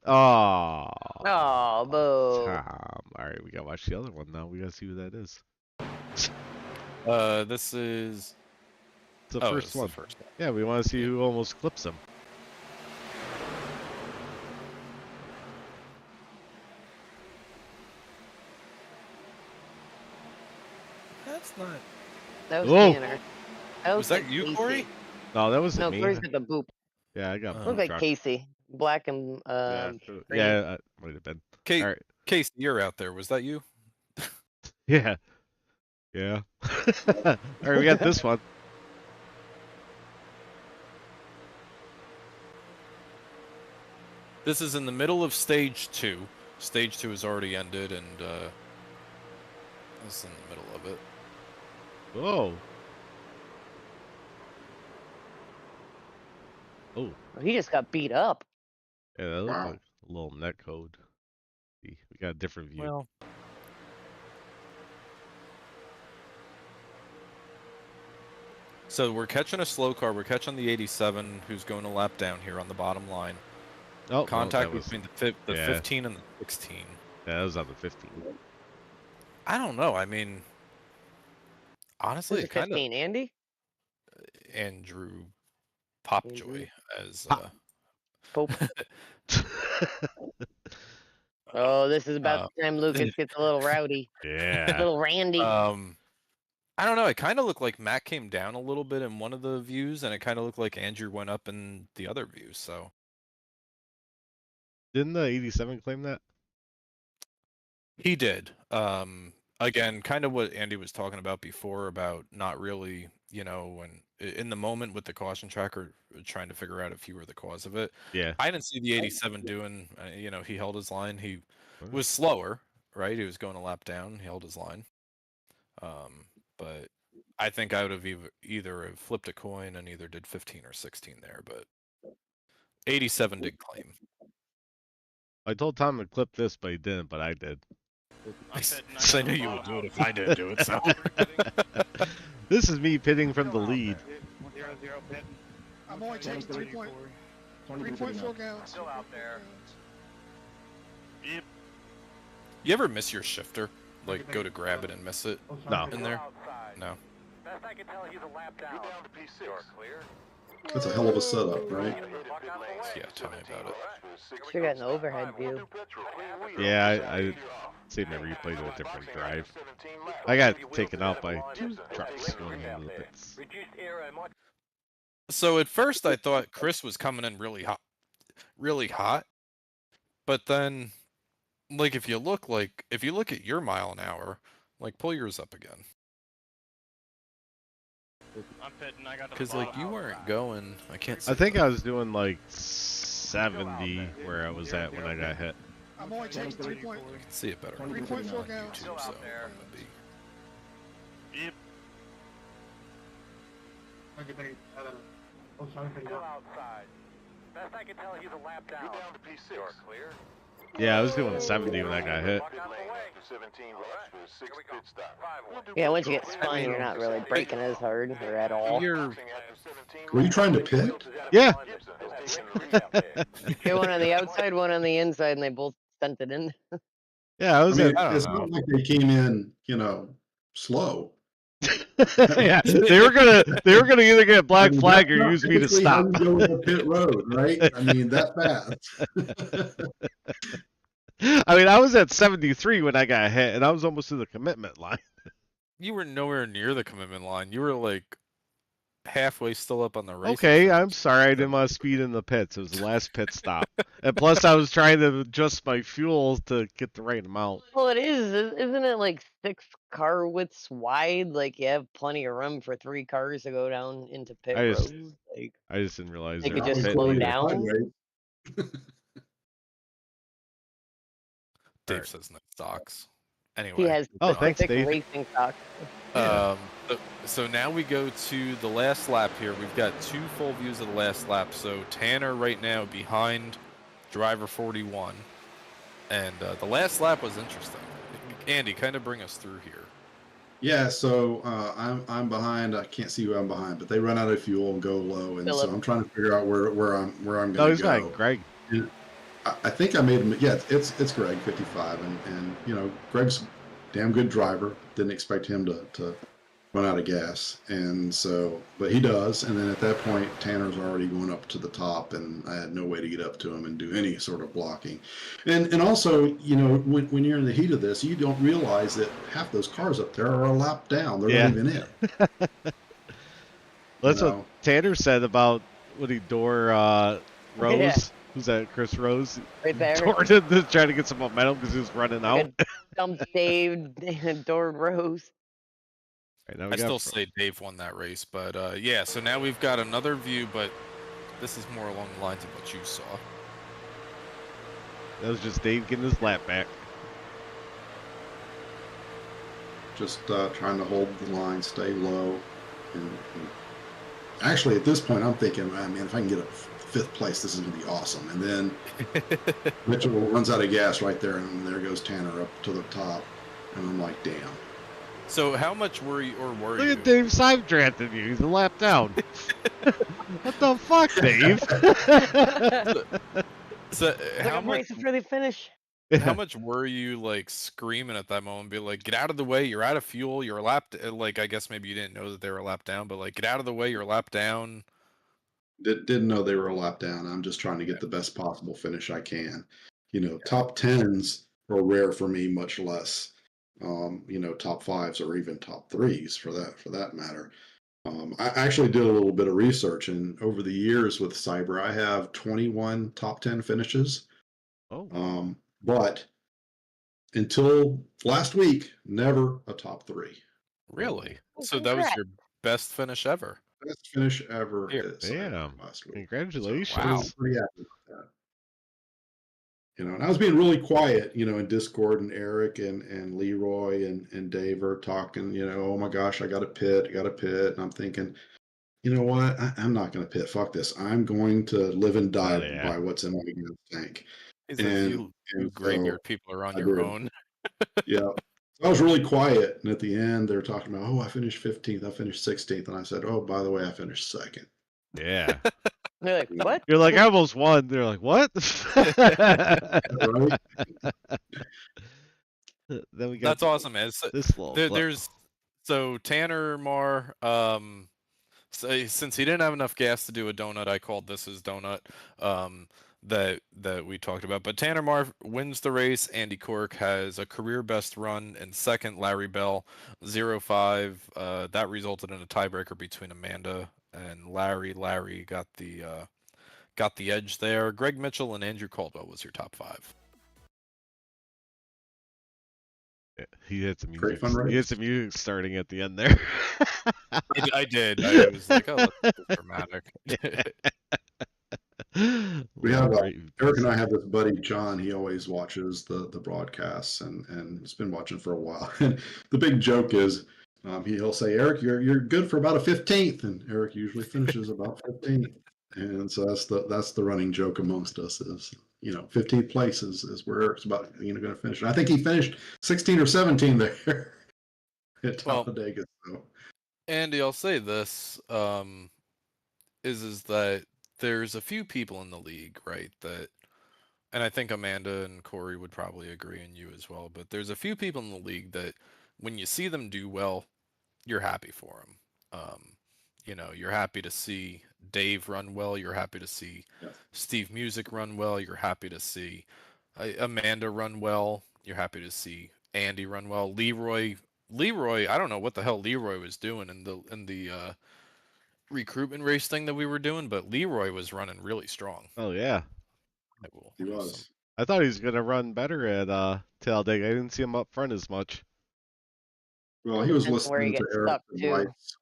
Oh. Oh, boo. Tom. All right, we gotta watch the other one now. We gotta see who that is. This is It's the oh, first it's one. the first one. Yeah, we want to see who almost clips him. That's not. That was Whoa. Tanner. That Was that like you, Casey. Kory? No, that wasn't No, me. Kory's got the boop. Yeah, I got Oh. boop Look like truck. Casey. Black and Yeah, green. yeah, might have been. Kate, All right. Casey, you're out there. Was that you? Yeah. Yeah. All right, we got this one. This is in the middle of stage 2. Stage 2 has already ended, and this is in the middle of it. Whoa. Oh. He just got beat up. Yeah, that looks Wow. like a little net code. We got a different view. Well, so we're catching a slow car. We're catching the 87, who's going a lap down here on the bottom line. Oh, Contact that was, between the yeah. 15 and the 16. Yeah, that was on the 15. I don't know. I mean, honestly, Who's it the kind of 15, Andy? Andrew Popjoy as Pope. Oh, this is about the time Lucas gets a little rowdy. Yeah. Little Randy. I don't know. It kind of looked like Matt came down a little bit in one of the views, and it kind of looked like Andrew went up in the other view. So Didn't the 87 claim that? he did. Again, kind of what Andy was talking about before about not really, when in the moment with the caution tracker, trying to figure out if you were the cause of it. Yeah. I didn't see the 87 doing. He held his line. He Okay. was slower, right? He was going a lap down. He held his line. But I think I would have either have flipped a coin and either did 15 or 16 there, but 87 did claim. I told Tom to clip this, but he didn't, but I did. I knew you would do it if I didn't do it. So This is me pitting from the lead. I'm only taking 3.4 gallons. Still out there. you ever miss your shifter? Like go to grab it and miss it? No. In there? No. Best I can tell, he's a lap down. Down to P6. You're clear. That's a hell of a setup, right? Yeah, tell me about it. Should have gotten the overhead view. Yeah, I saved my replay to a different drive. I got taken out by 2 trucks going into the pits. So at first I thought Chris was coming in really hot. But then, like if you look at your mile an hour, like pull yours up again. I'm pitting. I got the Because like you weren't going. I can't. I think I was doing like 70 where I was at when I got hit. I'm only taking 3. You can see it better. 3.4 on gallons. YouTube, Still so out I'm there. gonna be. Still outside. Best I can tell, he's a lap down. Get down to P6. You're clear. Yeah, I was doing 70 when I got hit. Lock out the way. 17 laps for 6 pit stop. Yeah, once you get spun, you're not really braking as hard or at all. You're Were you trying to pit? Yeah. Get one on the outside, one on the inside, and they both sent it in. Yeah, I I was mean, I don't it's know. not like they came in, slow. yeah, they were gonna either get black flag or that's not use me to typically how stop. you go in the pit road, right? I mean, that fast. I mean, I was at 73 when I got hit, and I was almost to the commitment line. You were nowhere near the commitment line. You were like halfway still up on the race. Okay, I'm sorry I didn't want to speed in the pits. It was the last pit stop, and plus I was trying to adjust my fuel to get the right amount. Well, it is. Isn't it like 6 car widths wide? Like, you have plenty of room for 3 cars to go down into pit I just- road. Like, I just didn't realize They they could were just pitting slow me. down. Sideways. Dave Alright. says no stocks. Anyway. he has Oh, thanks, specific Dave. racing stock. So now we go to the last lap here. We've got 2 full views of the last lap. So Tanner right now behind driver 41. And the last lap was interesting. Andy, kind of bring us through here. Yeah, so I'm behind. I can't see who I'm behind, but they run out of fuel and go low, and Phillip. so I'm trying to figure out where I'm going No, to he's go. not Greg. I think I made him. Yeah, it's Greg, 55, and Greg's a damn good driver. Didn't expect him to run out of gas, and so, but he does. And then at that point, Tanner's already going up to the top, and I had no way to get up to him and do any sort of blocking. And also, when you're in the heat of this, you don't realize that half those cars up there are a lap down. They're Yeah. not even in. That's You what know? Tanner said about Rose. Yeah. Who's that? Chris Rose. Right there. Doored him to try to get some momentum because he was running out. Like Dump Dave and Dord Rose. Right, now we I got still say Dave won that race, but yeah. So now we've got another view, but this is more along the lines of what you saw. that was just Dave getting his lap back. Just trying to hold the line, stay low, and actually at this point I'm thinking, man, if I can get a 5th place, this is gonna be awesome. And then Mitchell runs out of gas right there, and there goes Tanner up to the top, and I'm like, damn. So how much were you, or were Look you? at Dave side drafted you. He's a lap down. What the fuck, Dave? So how I'm much? racing for the finish. How much were you like screaming at that moment? Be like, get out of the way! You're out of fuel. You're a lap. Like, I guess maybe you didn't know that they were a lap down, but like, get out of the way! You're a lap down. Didn't know they were a lap down. I'm just trying to get the best possible finish I can. Top 10s are rare for me, much less top 5s or even top 3s for that matter. I actually did a little bit of research, and over the years with Cyber, I have 21 top 10 finishes. Oh, But until last week, never a top 3. Really? Oh, So that was congrats. your best finish ever. Best finish ever Here. at Cyber damn! last week. Congratulations. So I was pretty happy with that. And I was being really quiet, in Discord, and Eric and Leroy and Dave are talking, oh my gosh, I got to pit. And I'm thinking, you know what? I'm not going to pit. Fuck this. I'm going to live and die yeah. by what's in my gas tank. He says you and graveyard so people are on I your did. own. Yeah. So I was really quiet. And at the end, they were talking about, I finished 15th. I finished 16th. And I said, oh, by the way, I finished 2nd. Yeah. They're like, what? You're like, I almost won. They're like, what? Right? Then we got That's awesome, man. So, this little flip. there's so Tanner Marr. So since he didn't have enough gas to do a donut, I called this his donut. That we talked about. But Tanner Marr wins the race. Andy Cork has a career best run in second. Larry Bell 0.5. That resulted in a tiebreaker between Amanda and Larry. Larry got the edge there. Greg Mitchell and Andrew Caldwell was your top 5. He had some Great music. fun He had race. some music starting at the end there. I did. I was like, oh, that's dramatic. We have Eric and I have this buddy John. He always watches the broadcasts and has been watching for a while. And the big joke is He'll say, Eric, you're good for about a 15th, and Eric usually finishes about 15th. And so that's the running joke amongst us is 15th place is where Eric's about going to finish. And I think he finished 16 or 17 there at Well, Talladega. So Andy, I'll say this is that there's a few people in the league, right, that, and I think Amanda and Kory would probably agree, and you as well, but there's a few people in the league that when you see them do well, you're happy for them. You're happy to see Dave run well. You're happy to see yeah. Steve Music run well. You're happy to see Amanda run well. You're happy to see Andy run well. Leroy, I don't know what the hell Leroy was doing in the recruitment race thing that we were doing, but Leroy was running really strong. Oh yeah, He was. I thought he was gonna run better at Talladega. I didn't see him up front as much. Well, he was Depends where you listening to get Eric's stuck too. advice.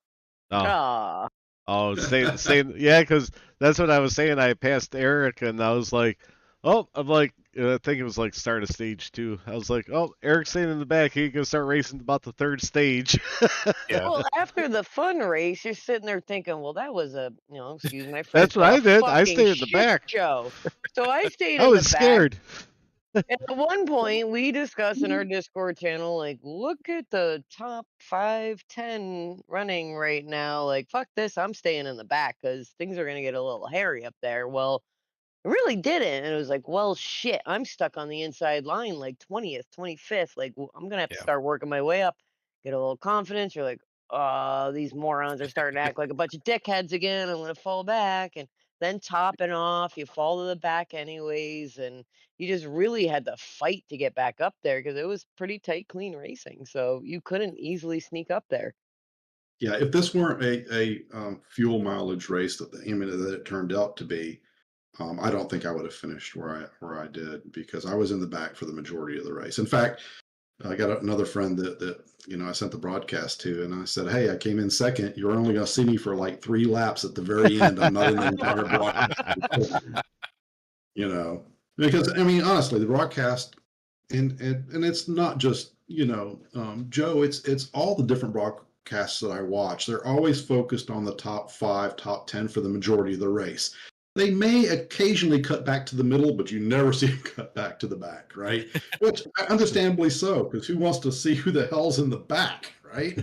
Oh, Ah, staying, yeah, because that's what I was saying. I passed Eric, and I was like, oh, I'm like, I think it was like start of stage 2. I was like, oh, Eric's staying in the back. He can start racing about the 3rd stage. Yeah. well, after the fun race, you're sitting there thinking, well, that was a, excuse my French, That's what but I a did. I fucking stayed in the shit back. show. So I stayed I in the was back. scared. And at one point, we discussed in our Discord channel, like, look at the top 5, 10 running right now. Like, fuck this, I'm staying in the back because things are going to get a little hairy up there. Well, it really didn't. And it was like, well, shit, I'm stuck on the inside line, like 20th, 25th. Like, I'm going to have to Yeah. start working my way up, get a little confidence. You're like, oh, these morons are starting to act like a bunch of dickheads again. I'm going to fall back. And then topping off, you fall to the back anyways. And you just really had to fight to get back up there because it was pretty tight, clean racing. So you couldn't easily sneak up there. Yeah, if this weren't a fuel mileage race that it turned out to be, I don't think I would have finished where I did because I was in the back for the majority of the race. In fact, I got another friend that I sent the broadcast to, and I said, "Hey, I came in second. You're only going to see me for like 3 laps at the very end. I'm not in the entire broadcast." Because I mean, honestly, the broadcast, and it's not just Joe. It's all the different broadcasts that I watch. They're always focused on the top 5, top 10 for the majority of the race. They may occasionally cut back to the middle, but you never see them cut back to the back, right? Which understandably so, because who wants to see who the hell's in the back, right?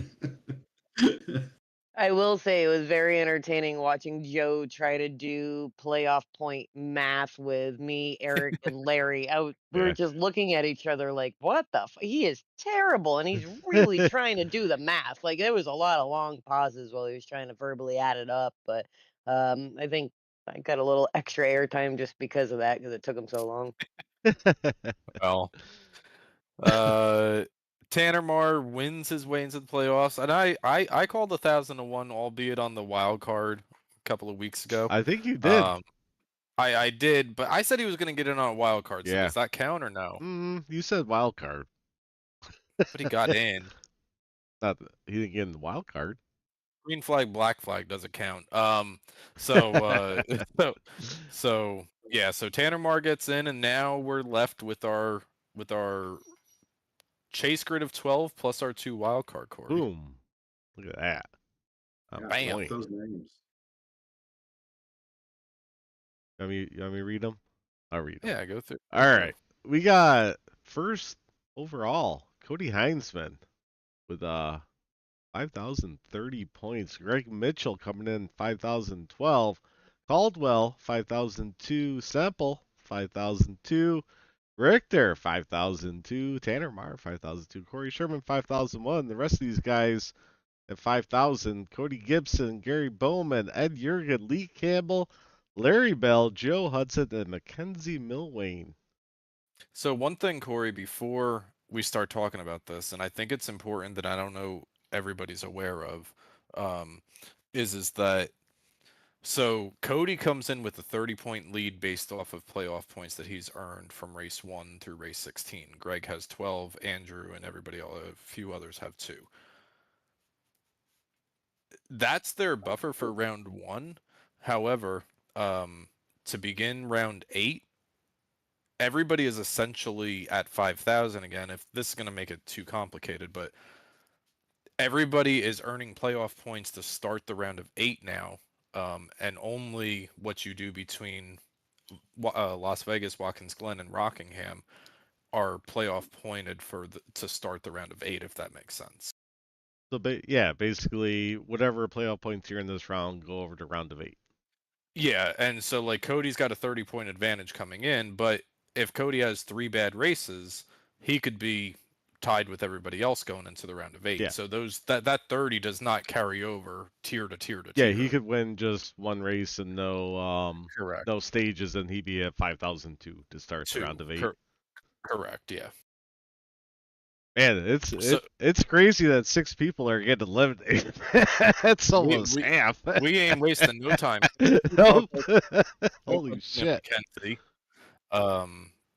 I will say it was very entertaining watching Joe try to do playoff point math with me, Eric, and Larry. We were Yeah. just looking at each other like, what the he is terrible. And he's really trying to do the math. Like there was a lot of long pauses while he was trying to verbally add it up. But I think I got a little extra airtime just because of that, because it took him so long. Well, Tanner Marr wins his way into the playoffs, and I called 1,001, albeit on the wild card a couple of weeks ago. I think you did. I did, but I said he was going to get in on a wild card. So Yeah. does that count or no? You said wild card. But he got in. Not he didn't get in the wild card. Green flag, black flag doesn't count. So yeah. So Tanner Marr gets in, and now we're left with our chase grid of 12 plus our 2 wild card, Kory. Boom! Look at that. Bam. Those names. You want me to read them? I'll read them. Yeah, go through. All right. We got first overall Cody Heinzman with 5,030 points. Greg Mitchell coming in 5,012. Caldwell 5,002. Semple 5,002. Richter 5,002. Tanner Marr 5,002. Corey Sherman 5,001. The rest of these guys at 5,000. Cody Gibson, Gary Bowman, Ed Jurgen, Lee Campbell, Larry Bell, Joe Hudson, and Mackenzie Milwane. So one thing, Kory, before we start talking about this, and I think it's important that I don't know everybody's aware of, is that so Cody comes in with a 30-point lead based off of playoff points that he's earned from race 1 through race 16. Greg has 12, Andrew and everybody, a few others have 2. That's their buffer for round 1. However, to begin round 8, everybody is essentially at 5,000 again. If this is going to make it too complicated, but everybody is earning playoff points to start the round of 8 now, and only what you do between Las Vegas, Watkins Glen, and Rockingham are playoff pointed to start the round of 8, if that makes sense. So, yeah, basically, whatever playoff points you're in this round, go over to round of 8. Yeah, and so like Cody's got a 30-point advantage coming in, but if Cody has 3 bad races, he could be tied with everybody else going into the round of 8. Yeah. So that 30 does not carry over tier to tier to Yeah, tier. he could win just one race and Correct. no stages, and he'd be at 5,002 to start the round of 8. Correct, yeah. Man, it's crazy that 6 people are getting eliminated. That's almost half. We ain't wasting no time. Nope. Holy shit. Mackenzie.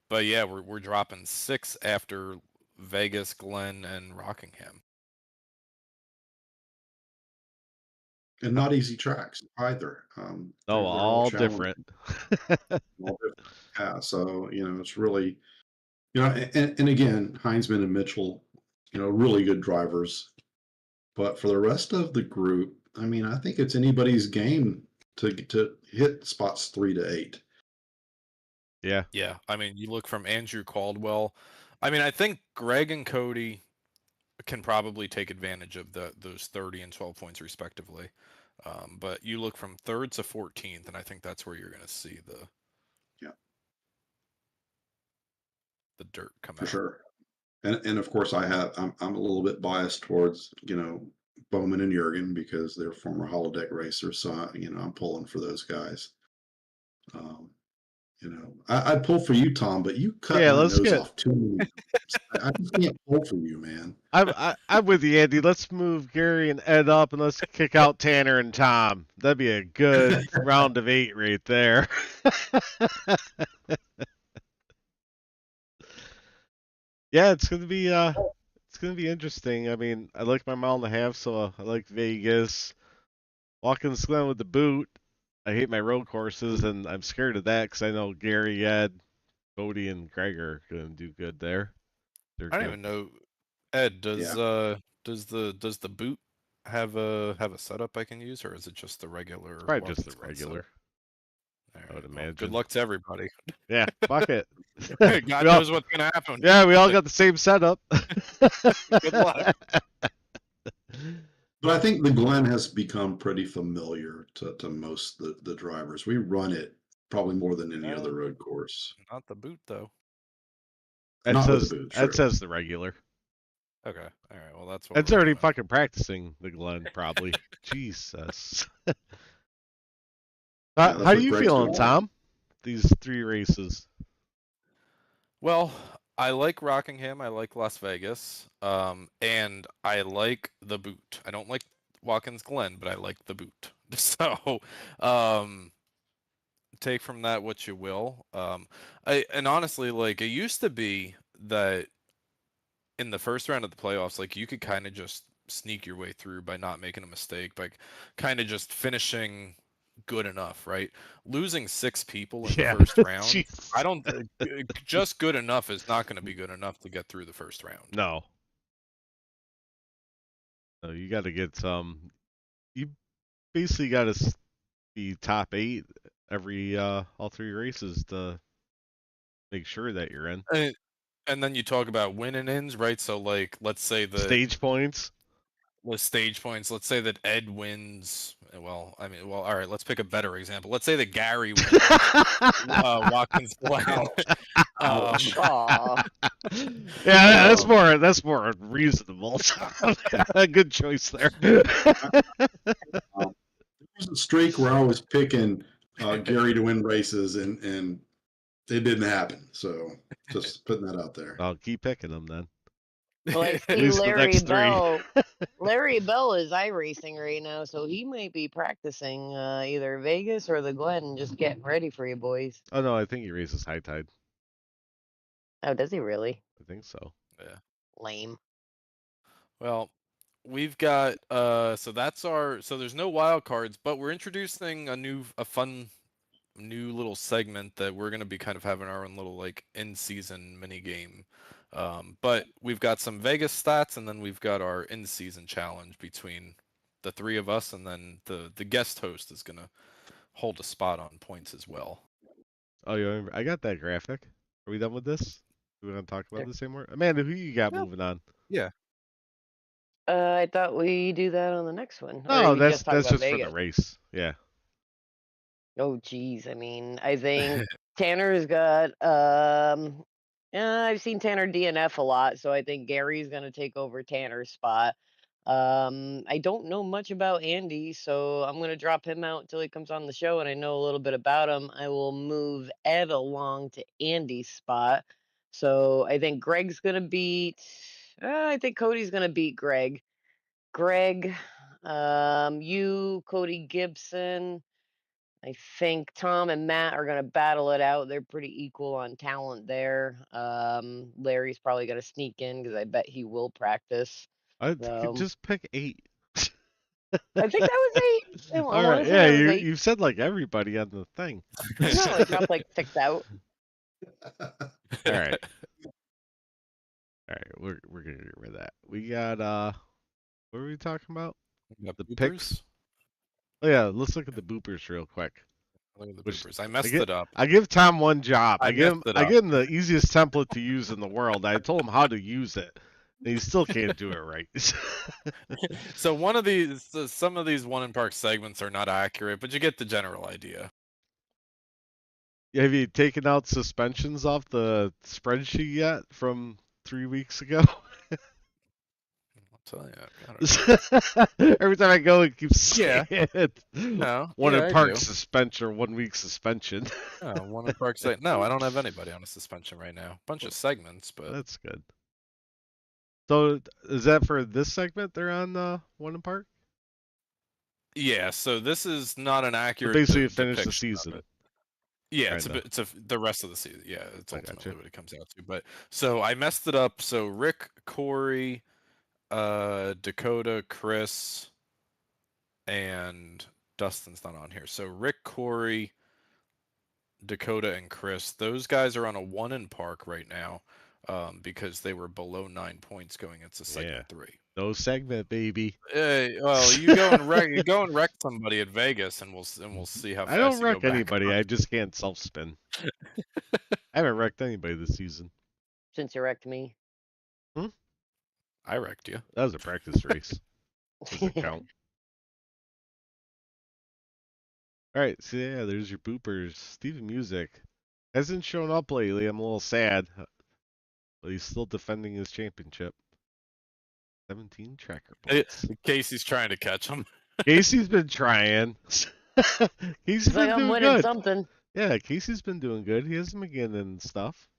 But yeah, we're dropping 6 after Vegas, Glen, and Rockingham. And not easy tracks either. No, They're all challenging. different. All different. Yeah, so it's really, and again, Heinzman and Mitchell, really good drivers. But for the rest of the group, I mean, I think it's anybody's game to hit spots 3 to 8. Yeah. Yeah, I mean, you look from Andrew Caldwell. I mean, I think Greg and Cody can probably take advantage of those 30 and 12 points respectively. But you look from 3rd to 14th, and I think that's where you're going to see the dirt come For out. sure. And of course, I'm a little bit biased towards Bowman and Jurgen because they're former holodeck racers, so I'm pulling for those guys. I'd pull for you, Tom, but you cut my nose off too many times. I just can't pull for you, man. I'm with you, Andy. Let's move Gary and Ed up, and let's kick out Tanner and Tom. That'd be a good round of 8 right there. Yeah, it's gonna be interesting. I mean, I like my mile and a half, so I like Vegas. Watkins Glen with the boot. I hate my road courses, and I'm scared of that because I know Gary, Ed, Cody, and Greg are gonna do good there. They're I don't good. even know. Ed, does the boot have a setup I can use, or is it just the regular? Probably just the regular. Right, I would well, imagine. good luck to everybody. Yeah, fuck it. God knows what's gonna happen. Yeah, we all got the same setup. Good luck. But I think the Glen has become pretty familiar to most the drivers. We run it probably more than any other road course. Not the boot though. Not with the boot. That says the regular. Okay. All right. Well, that's what. It's already fucking practicing the Glen, probably. Jesus. How do you feeling, Tom? These 3 races. Well, I like Rockingham. I like Las Vegas. And I like the boot. I don't like Watkins Glen, but I like the boot. So, take from that what you will. And honestly, like, it used to be that in the first round of the playoffs, like, you could kind of just sneak your way through by not making a mistake, by kind of just finishing good enough, right? Losing 6 people in the first round, I don't. Just good enough is not going to be good enough to get through the first round. No. No, you got to get some. You basically got to be top 8 every all 3 races to make sure that you're in. And then you talk about win and ins, right? So, like, let's say the stage points. With stage points, let's say that Ed wins. Well, all right. Let's pick a better example. Let's say that Gary wins Watkins Glen. Yeah, that's more reasonable. A good choice there. There was a streak where I was picking Gary to win races, and it didn't happen. So just putting that out there. I'll keep picking them then. Well, I At see least the Larry next 3. Bell. Larry Bell is iRacing right now, so he might be practicing either Vegas or the Glen, just getting ready for you boys. Oh no, I think he races high tide. Oh, does he really? I think so. Yeah. Lame. Well, we've got so there's no wild cards, but we're introducing a fun new little segment that we're going to be kind of having our own little, like, in-season mini game But we've got some Vegas stats, and then we've got our in-season challenge between the three of us, and then the guest host is gonna hold a spot on points as well. Oh, you remember? I got that graphic. Are we done with this? Do we want to talk about Sure. this anymore? Amanda, who you got No. moving on? Yeah. I thought we do that on the next one. No, Or we just talk that's about just for Vegas. the race. Yeah. Oh, geez. I mean, I think Tanner's got. I've seen Tanner DNF a lot, so I think Gary's gonna take over Tanner's spot. I don't know much about Andy, so I'm gonna drop him out until he comes on the show, and I know a little bit about him. I will move Ed along to Andy's spot. So I think Greg's gonna beat. I think Cody's gonna beat Greg. Greg, you, Cody Gibson. I think Tom and Matt are going to battle it out. They're pretty equal on talent there. Larry's probably going to sneak in because I bet he will practice. I So, just pick 8. I think that was 8. I All want right. to say Yeah, that was 8. you've said like everybody on the thing. No, I dropped like 6 out. All right. All right. We're gonna get rid of that. We got what were we talking about? The picks. Oh yeah, let's look at the boopers real quick. Look at the Which- bloopers. I messed it up. I give Tom one job. I I give messed it I up. give him the easiest template to use in the world. I told him how to use it, and he still can't do it right. So some of these one in park segments are not accurate, but you get the general idea. Have you taken out suspensions off the spreadsheet yet from 3 weeks ago? I'll tell you. I got it. Every time I go, it keeps saying Yeah. it. No, One yeah, in I park do. suspension or 1 week suspension. No, one in park segment. No, I don't have anybody on a suspension right now. Bunch of segments, but That's good. So is that for this segment? They're on one in park. yeah. So this is not an So accurate. basically, you finish the depiction of season. it. Yeah, Kinda. it's the rest of the season. Yeah, it's I ultimately gotcha. what it comes out to. But so I messed it up. So Rick, Kory, Dakota, Chris, and Dustin's not on here. So Rick, Kory, Dakota, and Chris, those guys are on a 1 in park right now, because they were below 9 points going into segment 3. No segment, baby. Well, you go and wreck somebody at Vegas, and we'll see how fast I don't you go wreck back anybody. on. I just can't self spin. I haven't wrecked anybody this season. Since you wrecked me. I wrecked you. That was a practice race. Doesn't count. All right, so yeah, there's your boopers. Steven Music hasn't shown up lately. I'm a little sad, but he's still defending his championship. 17 tracker points. Casey's trying to catch him. Casey's been trying. Casey's It's like been I'm doing winning good. something. Yeah, Casey's been doing good. He hasn't been getting stuff.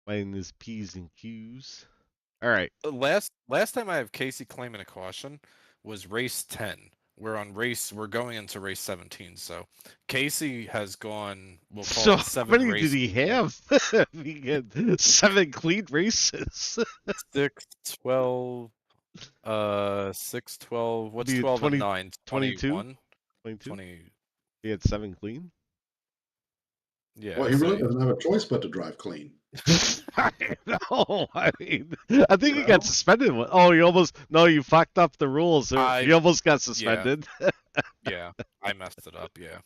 Finding his P's and Q's. All right. Last time I have Casey claiming a caution was race 10. We're going into race 17. So Casey has gone. We'll call So it how 7 many races. did he have? He had 7 clean races. 6, 12, 6, 12. What's Be 12 20 and 9? 22? 21? 22. 20. He had 7 clean. Yeah. Well, he so really doesn't have a choice but to drive clean. I know. I mean, I think he Well. got suspended. Oh, you fucked up the rules. You almost got suspended. yeah, I messed it up. Yeah.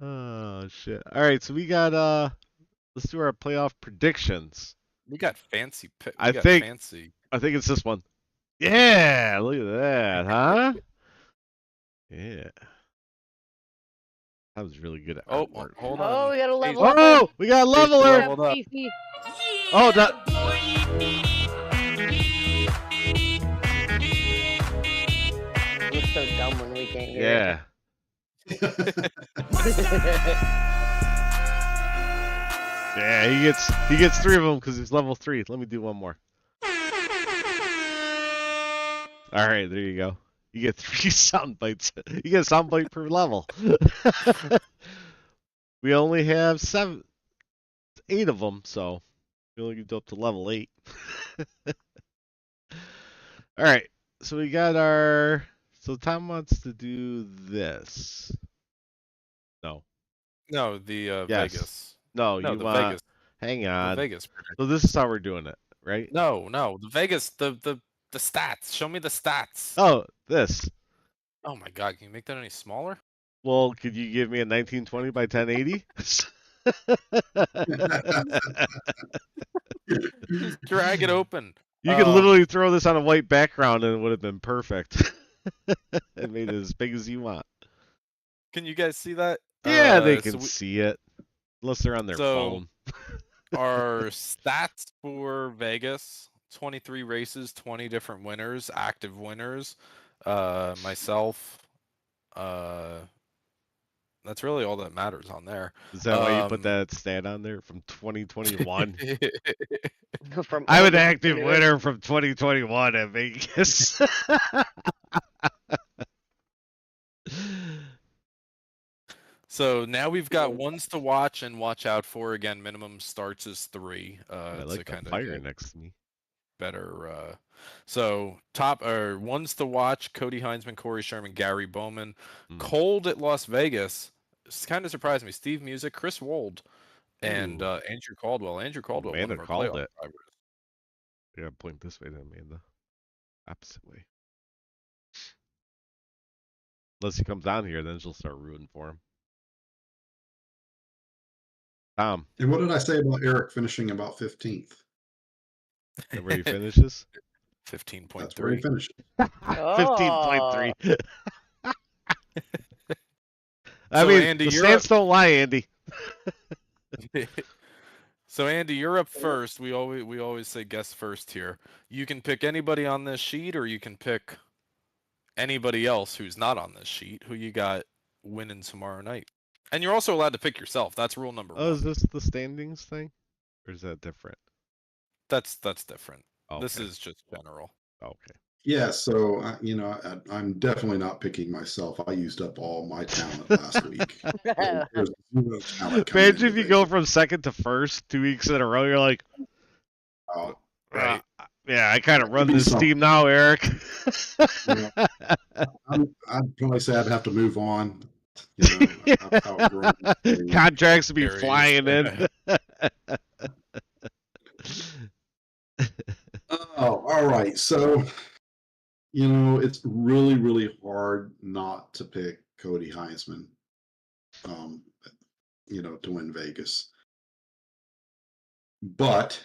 Oh shit. All right, so we got let's do our playoff predictions. We got fancy. I got think- fancy. I think it's this one. Yeah, look at that, huh? Yeah. That was really good at Oh, artwork. hold Oh, on. we got a Casey- level up. Oh, we got a Casey leveler. leveled up. Casey. Oh, that. It looks so dumb when we can't hear Yeah. Yeah, he gets 3 of them because he's level 3. Let me do one more. All right, there you go. You get 3 sound bites. You get a sound bite per level. We only have 8 of them, so we only get up to level 8. All right, so we got our. So Tom wants to do this. No. No, the Yes. Vegas. No, No, you the want Vegas. Hang The on. Vegas prediction. So this is how we're doing it, right? No, the Vegas, the stats. Show me the stats. Oh, this. Oh my God, can you make that any smaller? Well, could you give me a 1920 by 1080? Just drag it open. You could literally throw this on a white background and it would have been perfect. It made it as big as you want. Can you guys see that? Yeah, they So can see it. Unless they're on their phone. Our stats for Vegas: 23 races, 20 different winners, active winners. Myself. That's really all that matters on there. Is that why you put that stat on there from 2021? From I'm all an the active computers. winner from 2021 at Vegas. So now we've got ones to watch and watch out for. Again, minimum starts is 3. I like the fire next to me. Better. So top or ones to watch: Cody Heinzman, Kory Sherman, Gary Bowman. Cold at Las Vegas. It's kind of surprised me. Steve Music, Chris Wold, and Andrew Caldwell. Andrew Caldwell, one Amanda of our called playoff it. drivers. I gotta point this way then, Amanda. Opposite way. Unless he comes down here, then she'll start rooting for him. Tom. And what did I say about Eric finishing about 15th? That where he finishes? 15.3. That's where he finished. 15.3. I So, mean, Andy, the you're stats don't lie, Andy. So Andy, you're up first. We always say guess first here. You can pick anybody on this sheet, or you can pick anybody else who's not on this sheet. Who you got winning tomorrow night? And you're also allowed to pick yourself. That's rule number 1. Is this the standings thing? Or is that different? That's different. Okay. This is just general. Okay. Yeah, so I'm definitely not picking myself. I used up all my talent last week. So there's zero talent coming Imagine if into you go Vegas. from second to first 2 weeks in a row. You're like, Oh, Right. yeah, I kind of That run could be this something. team now, Eric. I'd probably say I'd have to move on. I've outgrown it. Contracts would be There he is. flying in. Oh, all right. So, it's really, really hard not to pick Cody Heinzman, to win Vegas. But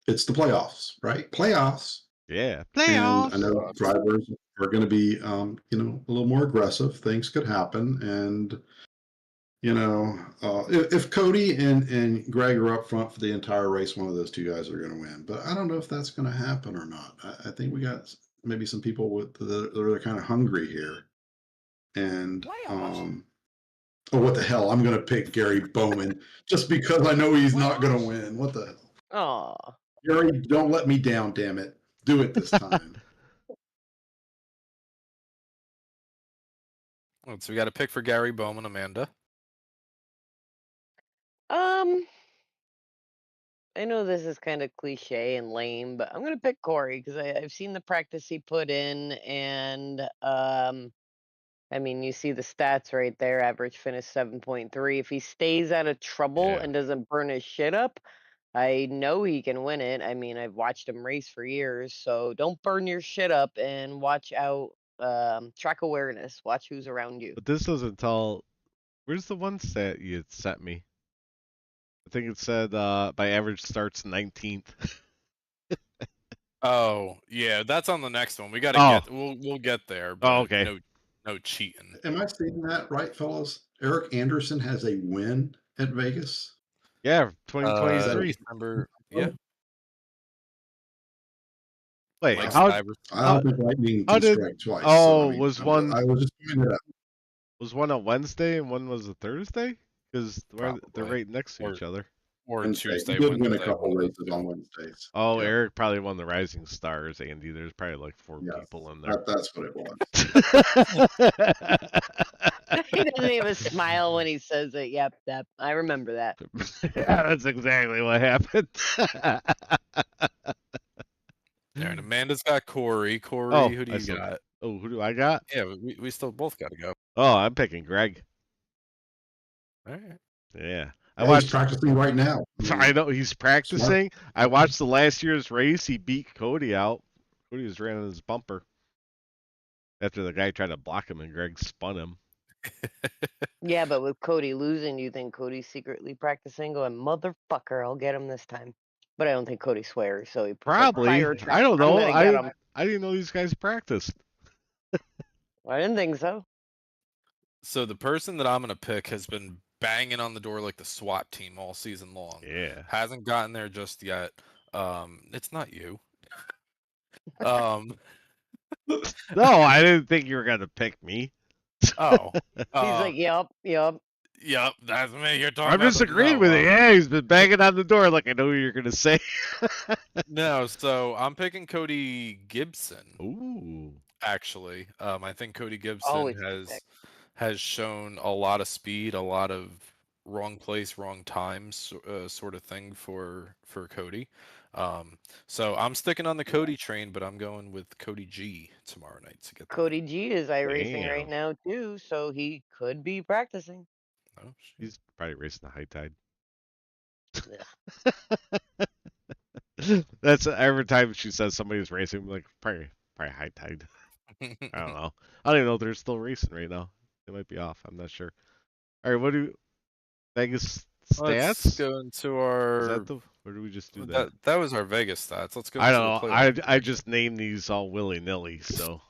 it's the playoffs, right? Playoffs. Yeah. And Playoffs. I know drivers are going to be, a little more aggressive. Things could happen. And, if Cody and Greg are up front for the entire race, one of those two guys are going to win. But I don't know if that's going to happen or not. I think we got maybe some people that are kind of hungry here. And, oh, what the hell? I'm going to pick Gary Bowman just because I know he's not going to win. What the hell? Aw. Gary, don't let me down, damn it. Do it this time. So we got to pick for Gary Bowman, Amanda. I know this is kind of cliche and lame, but I'm gonna pick Kory because I've seen the practice he put in, and I mean, you see the stats right there. Average finish 7.3. If he stays out of trouble Yeah. and doesn't burn his shit up, I know he can win it. I mean, I've watched him race for years, so don't burn your shit up and watch out. Track awareness. Watch who's around you. But this doesn't tell. Where's the one stat you had sent me? I think it said by average starts 19th. Oh yeah, that's on the next one. We got to get. We'll get there. But okay. No cheating. Am I seeing that right, fellas? Eric Anderson has a win at Vegas. Yeah, 2023. December. Yeah. Wait, Like how Stivers. I don't think lightning how can did- strike twice. oh, so, I mean, was one- I was just pointing it out. Was one a Wednesday and one was a Thursday? Because they're Probably. right next to each other. Or Wednesday. Tuesday. He did win a Wednesday, couple one of those races two. on Wednesdays. Oh, Yeah. Eric probably won the Rising Stars, Andy. There's probably like 4 Yes, people in there. That's what it was. He doesn't even smile when he says it. Yep, I remember that. Yeah, that's exactly what happened. All right, Amanda's got Kory. Kory, who do you got? Oh, who do I got? Yeah, we still both got to go. Oh, I'm picking Greg. All right. Yeah. I He's watched. practicing right now. I know he's practicing. I watched the last year's race. He beat Cody out. Cody was ran on his bumper after the guy tried to block him and Greg spun him. Yeah, but with Cody losing, do you think Cody's secretly practicing, going, "Motherfucker, I'll get him this time"? But I don't think Cody swears, so he puts like Probably. fire I trap. don't know. I'm gonna get him. I didn't know these guys practiced. I didn't think so. So the person that I'm gonna pick has been banging on the door like the SWAT team all season long. Yeah. Hasn't gotten there just yet. It's not you. Um, No, I didn't think you were gonna pick me. oh, He's like, "Yep, yep." yep, that's me. You're talking I'm about. just agreeing with it. Yeah, he's been banging on the door like I know what you're gonna say. No, so I'm picking Cody Gibson. Ooh. Actually, I think Cody Gibson Always good pick. has shown a lot of speed, a lot of wrong place, wrong times, sort of thing for Cody. So I'm sticking on the Cody train, but I'm going with Cody G tomorrow night to get the Cody G is iRacing right Damn. now too, so he could be practicing. win. Oh, shit. He's probably racing the high tide. That's every time she says somebody's racing, I'm like probably high tide. I don't know. I don't even know if they're still racing right now. They might be off. I'm not sure. All right, what do Vegas Let's stats? go into Is our. that the? Or do we just do that? That was our Vegas stats. Let's go I into don't the know. playoff. I just named these all willy nilly. So,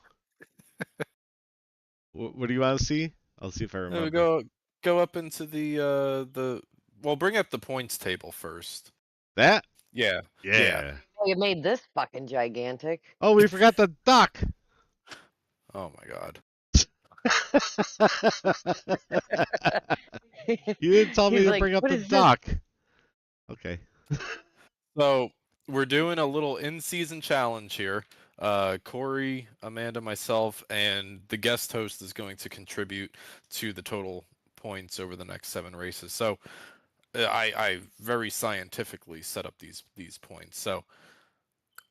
what do you want to see? I'll see if I There remember. we go up into the. Well, bring up the points table first. That? Yeah. Yeah. Oh, you made this fucking gigantic. Oh, we forgot the duck. Oh my God. You didn't tell me He's to like, bring up "What the is this?" duck. Okay. So we're doing a little in-season challenge here. Kory, Amanda, myself, and the guest host is going to contribute to the total points over the next 7 races. So I very scientifically set up these points. So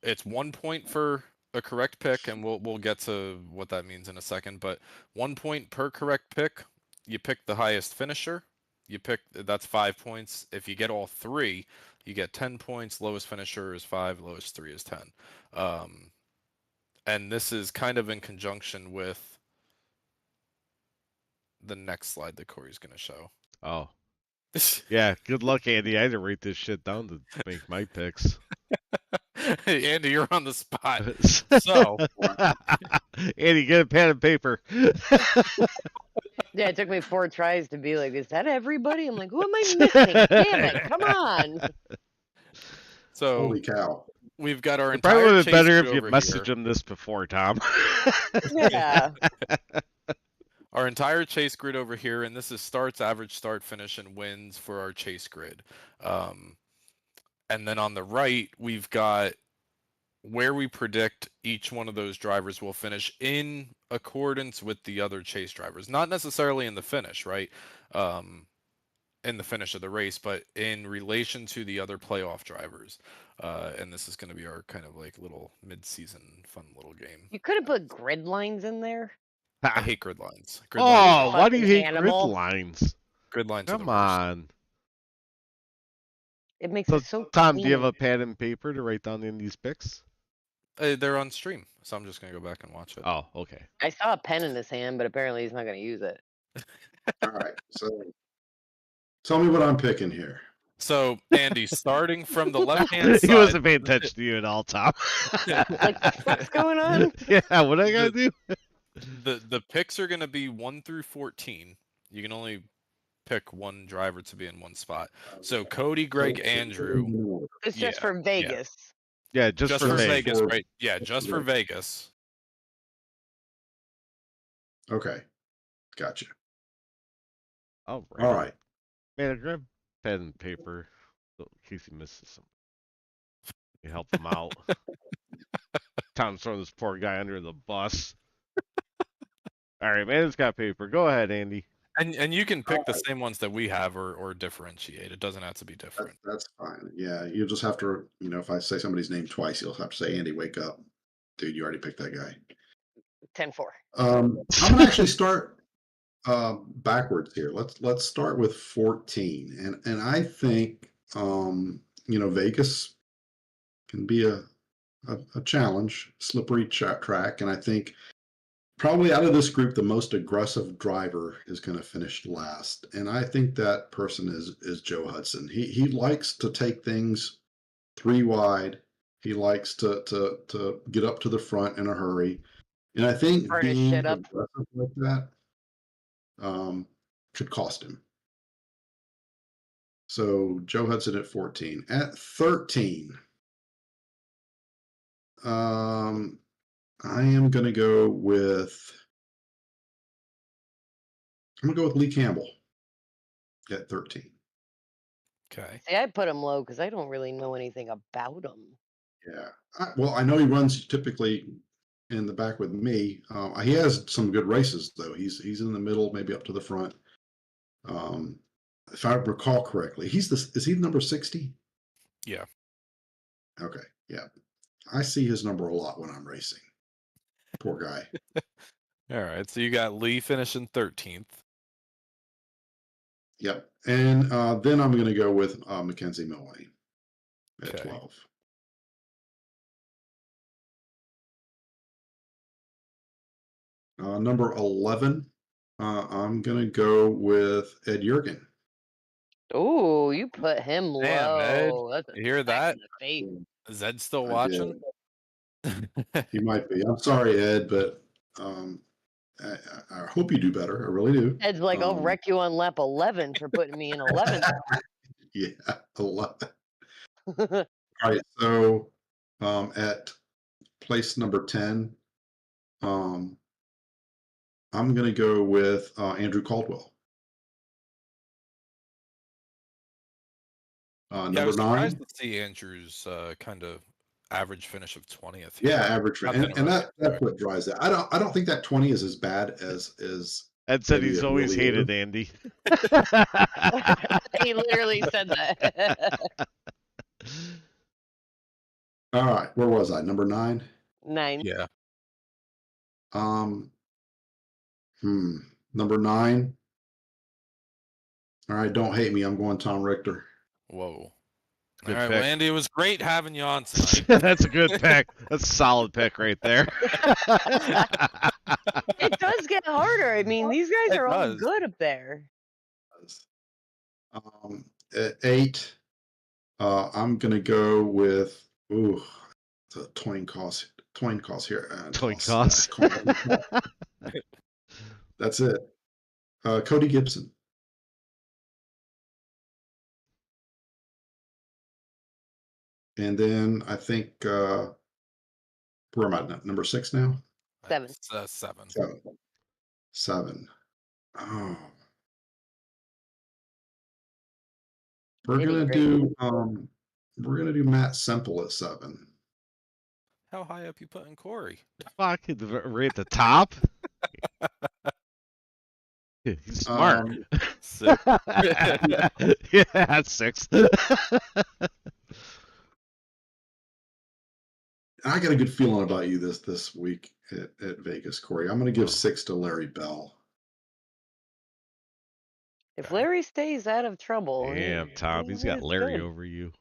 it's 1 point for a correct pick, and we'll get to what that means in a second. But 1 point per correct pick. You pick the highest finisher. That's 5 points. If you get all 3, you get 10 points. Lowest finisher is 5. Lowest 3 is 10. And this is kind of in conjunction with the next slide that Kory's going to show. Oh. Yeah. Good luck, Andy. I had to write this shit down to make my picks. Hey, Andy, you're on the spot. So, Andy, get a pen and paper. Yeah, it took me 4 tries to be like, "Is that everybody?" I'm like, "Who am I missing? Damn it! Come on!" So Holy cow. we've got our It probably entire would have chase been better crew if you over messaged here. him this before, Tom. Yeah. Our entire chase grid over here, and this is starts, average start, finish, and wins for our chase grid. And then on the right, we've got where we predict each one of those drivers will finish in accordance with the other chase drivers. Not necessarily in the finish, right? In the finish of the race, but in relation to the other playoff drivers. And this is going to be our kind of like little mid-season fun little game. You could have put grid lines in there. I hate grid lines. Grid Oh, lines, why do you hate Animal. grid lines? grid lines are the Come worst. on. It makes So, it so Tom, do you have clean. a pad and paper to write down in these picks? They're on stream, so I'm just going to go back and watch it. Oh, okay. I saw a pen in his hand, but apparently he's not going to use it. All right. So tell me what I'm picking here. So, Andy, starting from the left-hand side. He wasn't paying attention to you at all, Tom. Like, the fuck's going on? Yeah, what I gotta do? The picks are going to be 1 through 14. You can only pick one driver to be in one spot. So Cody, Greg, Andrew. It's just Yeah, for Vegas. Yeah, just for Vegas. Vegas, right? Yeah, just for Vegas. Okay. Gotcha. All right. All right. Man, grab pen and paper in case he misses something. You help him out. Tom's throwing this poor guy under the bus. All right, man, it's got paper. Go ahead, Andy. And you can pick the same ones that we have or differentiate. It doesn't have to be different. That's fine. Yeah. You'll just have to, if I say somebody's name twice, you'll have to say, Andy, wake up. Dude, you already picked that guy. 10-4. I'm going to actually start. backwards here. Let's start with 14, and I think Vegas can be a challenge, slippery track, and I think probably out of this group, the most aggressive driver is going to finish last, and I think that person is Joe Hudson. He likes to take things 3 wide. He likes to get up to the front in a hurry, and I think Burn his being shit up. aggressive like that could cost him. So Joe Hudson at 14. At 13, I am going to go with Lee Campbell at 13. Okay. See, I put him low because I don't really know anything about him. Yeah. Well, I know he runs typically in the back with me. He has some good races though. He's in the middle, maybe up to the front. If I recall correctly, is he number 60? Yeah. Okay. Yeah. I see his number a lot when I'm racing. Poor guy. All right. So you got Lee finishing 13th. Yep. And then I'm going to go with Mackenzie Milwaukee at Okay. 12. Number 11, I'm going to go with Ed Jurgen. Oh, you put him Damn, Ed. low. That's a You hear smack that? in the face. Is Ed still I watching? He might be. I'm sorry, Ed, but I hope you do better. I really do. Ed's like, I'll wreck you on lap 11 for putting me in 11th. Yeah, 11. All right, so at place number 10, I'm going to go with Andrew Caldwell. Yeah, I Number was 9. surprised to see Andrew's kind of average finish of 20th. Here. Yeah, average, and Nothing that's really what drives that. I don't think that 20 is as bad as Ed said maybe he's it always really hated is. Andy. He literally said that. All right, where was I? Number 9. 9. Yeah. Number 9. All right, don't hate me. I'm going Tom Richter. Whoa. Good All right, pick. well, Andy, it was great having you on tonight. That's a good pick. That's a solid pick right there. It does get harder. I mean, these guys It are all does. good up there. At 8, I'm going to go with the Twain Coss here. Twain Coss. That's it. Cody Gibson. And then I think where am I? Number 6 now? 7. It's, 7. 7. Oh. We're gonna do Matt Semple at 7. How high up you putting Kory? Fuck, right at the top. He's smart. 6. Yeah, that's 6. I got a good feeling about you this week at Vegas, Kory. I'm going to give 6 to Larry Bell. If Larry stays out of trouble. Damn, Tom, he's got Larry over you.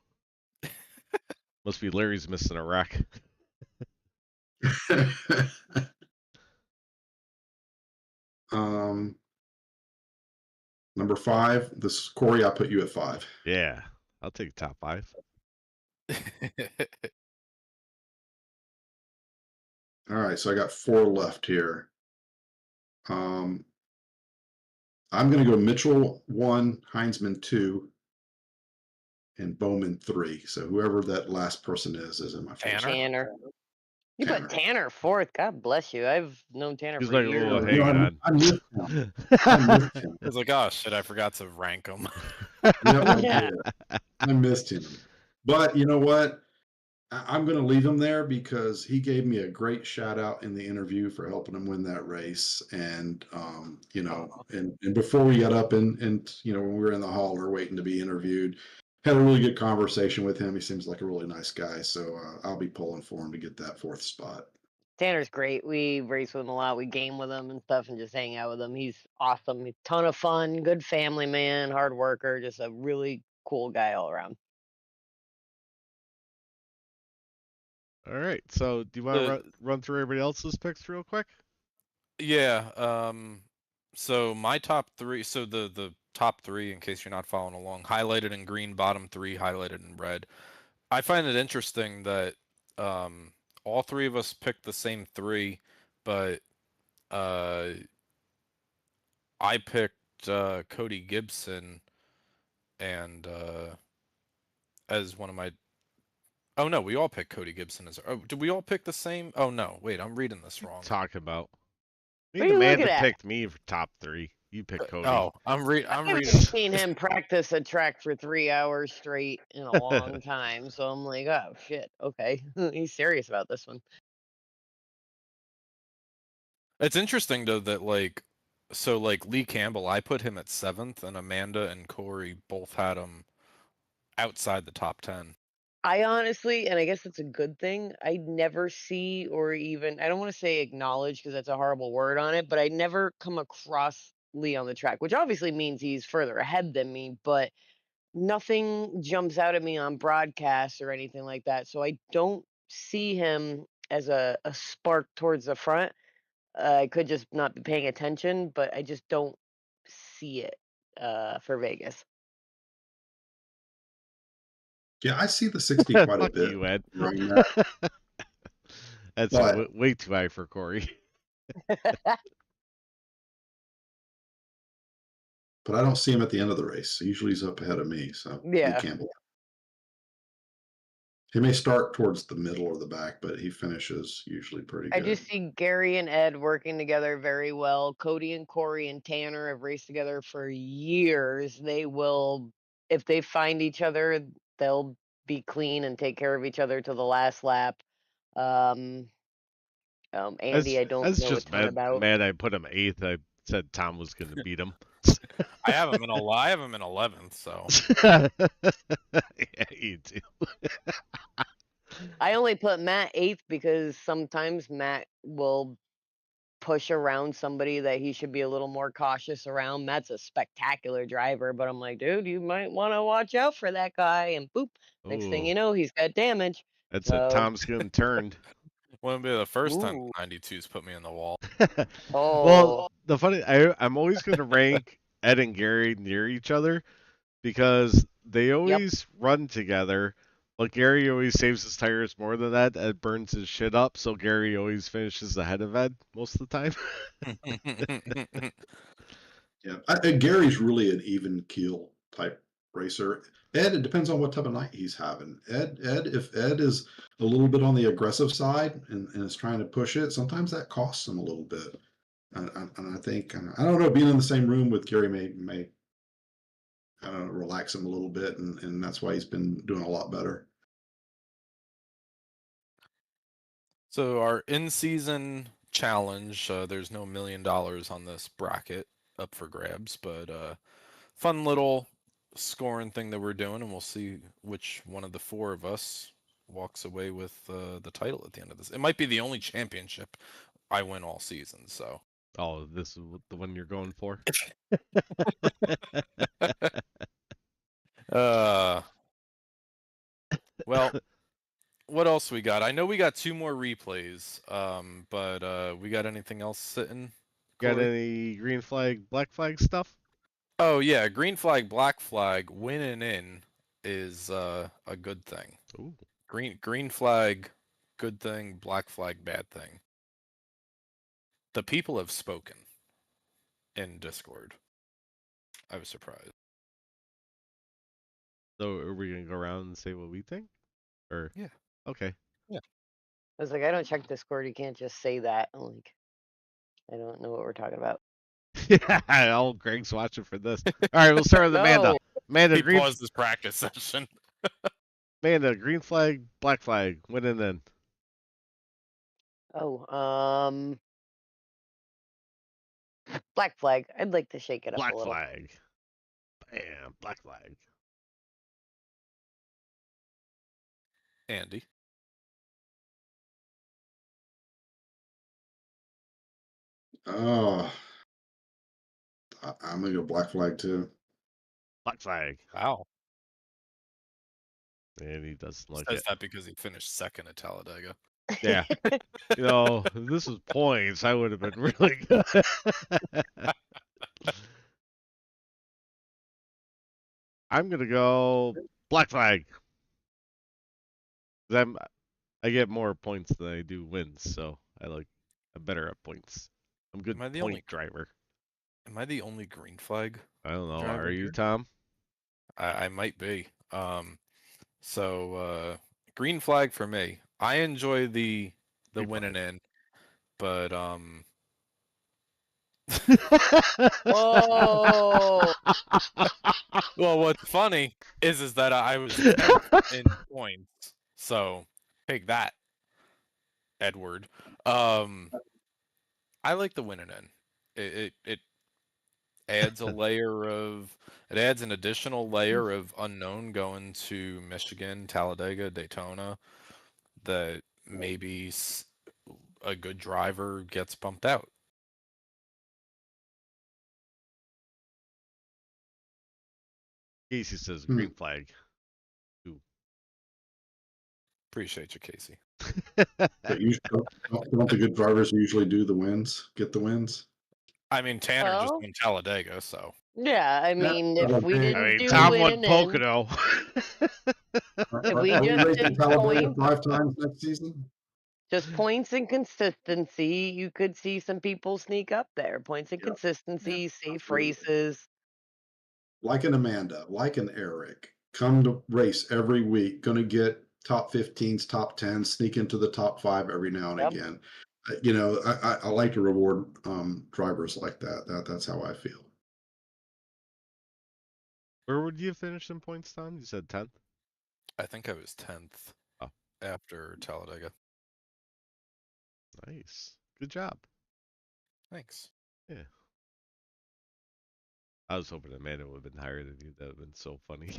Must be Larry's missing a wreck. Number 5, this Kory, I put you at 5. Yeah, I'll take top 5. All right, so I got 4 left here. I'm going to go Mitchell 1, Heinzman 2, and Bowman 3. So whoever that last person is in my first. Tanner. You put Tanner 4th. God bless you. I've known Tanner He's for like, years. oh, hang on. I missed him. I missed him. I was like, oh shit, I forgot to rank him. Yeah. I missed him. But you know what? I'm going to leave him there because he gave me a great shout out in the interview for helping him win that race. And, and before we got up and, when we were in the hauler waiting to be interviewed, had a really good conversation with him. He seems like a really nice guy. So I'll be pulling for him to get that 4th spot. Tanner's great. We race with him a lot. We game with him and stuff and just hang out with him. He's awesome. He's a ton of fun, good family man, hard worker, just a really cool guy all around. All right. So, do you want to run through everybody else's picks real quick? Yeah. So my top three. So the top three, in case you're not following along, highlighted in green. Bottom three highlighted in red. I find it interesting that all three of us picked the same three, but I picked Cody Gibson and as one of my. Oh no, we all picked Cody Gibson as. Oh, did we all pick the same? Oh no, wait, I'm reading this wrong. Talk about. Me What and are you looking Amanda at? picked me for top 3. You picked Cody. Oh, I'm I reading. haven't seen him practice a track for 3 hours straight in a long time, so I'm like, oh shit, okay, he's serious about this one. It's interesting though that like, so like Lee Campbell, I put him at 7th, and Amanda and Kory both had him outside the top 10. I honestly, and I guess it's a good thing, I never see or even, I don't want to say acknowledge because that's a horrible word on it, but I never come across Lee on the track, which obviously means he's further ahead than me, but nothing jumps out at me on broadcast or anything like that. So I don't see him as a spark towards the front. I could just not be paying attention, but I just don't see it for Vegas. Yeah, I see the 60 quite a Fuck bit. you, Ed. Right now. That's But- way too high for Kory. But I don't see him at the end of the race. Usually he's up ahead of me. So Lee Yeah. Campbell. He may start towards the middle or the back, but he finishes usually pretty I good. just see Gary and Ed working together very well. Cody and Kory and Tanner have raced together for years. They will, if they find each other, they'll be clean and take care of each other to the last lap. Andy, I don't That's know a just ton about. mad I put him 8th. I said Tom was going to beat him. I have him in 11th, so. Yeah, you do. I only put Matt 8th because sometimes Matt will push around somebody that he should be a little more cautious around. Matt's a spectacular driver, but I'm like, dude, you might want to watch out for that guy. And boop, next thing you Ooh, know, he's got damage. that's a So, Tom's getting turned. Wouldn't be the first time ooh. 92's put me in the wall. Oh, Well, the funny, I'm always going to rank Ed and Gary near each other because they always run together. But Gary always saves his tires more than Ed. Ed burns his shit up, so Gary always finishes ahead of Ed most of the time. Yeah, Gary's really an even keel type racer. Ed, it depends on what type of night he's having. If Ed is a little bit on the aggressive side and is trying to push it, sometimes that costs him a little bit. And I think, I don't know, being in the same room with Gary may I don't know, relax him a little bit, and that's why he's been doing a lot better. So our in-season challenge, there's no $1 million on this bracket up for grabs, but fun little scoring thing that we're doing, and we'll see which one of the 4 of us walks away with the title at the end of this. It might be the only championship I win all season, so. Oh, this is the one you're going for? Well, what else we got? I know we got 2 more replays, but we got anything else sitting? Got Kory? any green flag, black flag stuff? Oh yeah, green flag, black flag, winning in is a good thing. Ooh. Green flag, good thing. Black flag, bad thing. The people have spoken in Discord. I was surprised. So are we gonna go around and say what we think? Or Yeah. Okay. I was like, I don't check Discord. You can't just say that. I'm like, I don't know what we're talking about. Yeah, all Greg's watching for this. All right, we'll start with Amanda. No. Amanda, He green, paused his practice session. Amanda, green flag, black flag, winning in. Oh, black flag. I'd like to shake it up Black a little. flag. Bam, black flag. Andy. Oh, I'm gonna go black flag too. Black flag. Wow. And he doesn't like Says it. that because he finished second at Talladega. Yeah. You know, if this was points, I would have been really good. I'm gonna go black flag. 'Cause I get more points than I do wins, so I'm better at points. I'm a good Am I the point only driver. Am I the only green flag I don't know. Are driver you, here? Tom? I might be. So green flag for me. I enjoy the Green winning flag. in, but Whoa. well, what's funny is that I was 10th in points. So take that, Edward. Um, I like the winning in. It adds it adds an additional layer of unknown going to Michigan, Talladega, Daytona that maybe a good driver gets bumped out. Casey says Hmm. green flag. Ooh. Appreciate you, Casey. But usually, don't the good drivers usually do the wins, get the wins? I mean, Tanner just Well, won Talladega, so yeah, I Yeah, mean, that's what if I'm we saying. I didn't mean, do Tom won winning in, Pocono. if we Are we just racing did Talladega points, 5 times next season? just points and consistency, you could see some people sneak up there. Points and Yep. consistency, safe Absolutely. races. Like an Amanda, like an Eric, come to race every week, going to get top 15s, top 10s, sneak into the top 5 every now and Yep. again. You know, I like to reward drivers like that. That's how I feel. Where would you have finished in points, Tom? You said 10th? I think I was 10th Oh. after Talladega. Nice. Good job. Thanks. Yeah. I was hoping Amanda would have been higher than you. That would have been so funny.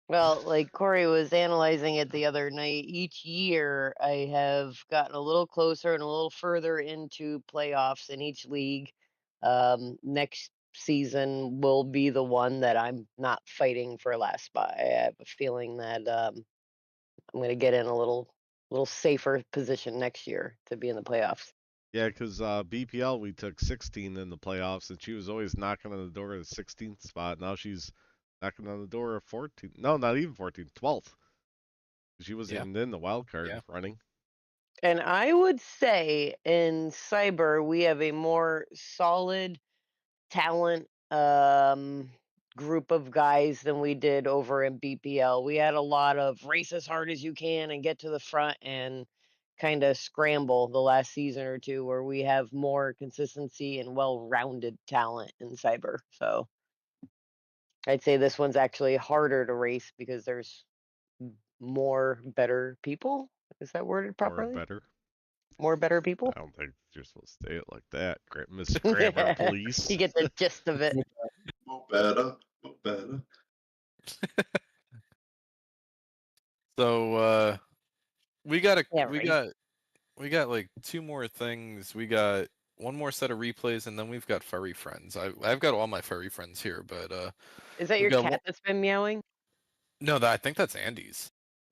Well, like Kory was analyzing it the other night, each year I have gotten a little closer and a little further into playoffs in each league. Next season will be the one that I'm not fighting for last spot. I have a feeling that I'm going to get in a little safer position next year to be in the playoffs. Yeah, because BPL we took 16 in the playoffs, and she was always knocking on the door of the 16th spot. Now she's knocking on the door of 14th. No, not even 14th, 12th. She wasn't Yeah. even in the wild card Yeah. running. And I would say in cyber we have a more solid talent group of guys than we did over in BPL. We had a lot of race as hard as you can and get to the front and kind of scramble the last season or two, where we have more consistency and well-rounded talent in cyber. So I'd say this one's actually harder to race because there's more better people. Is that worded Or properly? better. More better people? I don't think you're supposed to say it like that, Mr. Grammar Police. You get the gist of it. Better, better. So we got Yeah, we right. got like two more things. We got one more set of replays, and then we've got Furry Friends. I've got all my Furry Friends here, but Is that we your got cat that's been meowing? no, I think that's Andy's.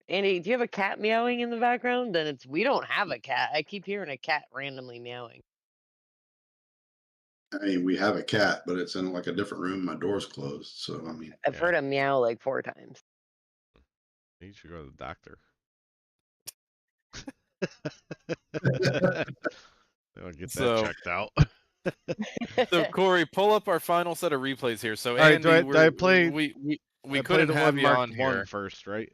Andy, do you have a cat meowing in the background? Then we don't have a cat. I keep hearing a cat randomly meowing. I mean, we have a cat, but it's in like a different room. My door's closed, so I mean, I've heard him meow like 4 times. You should go to the doctor. I'll get that So- checked out. So Kory, pull up our final set of replays here. So All right, Andy, do I play? we I play couldn't the have one you marked on here. first, right?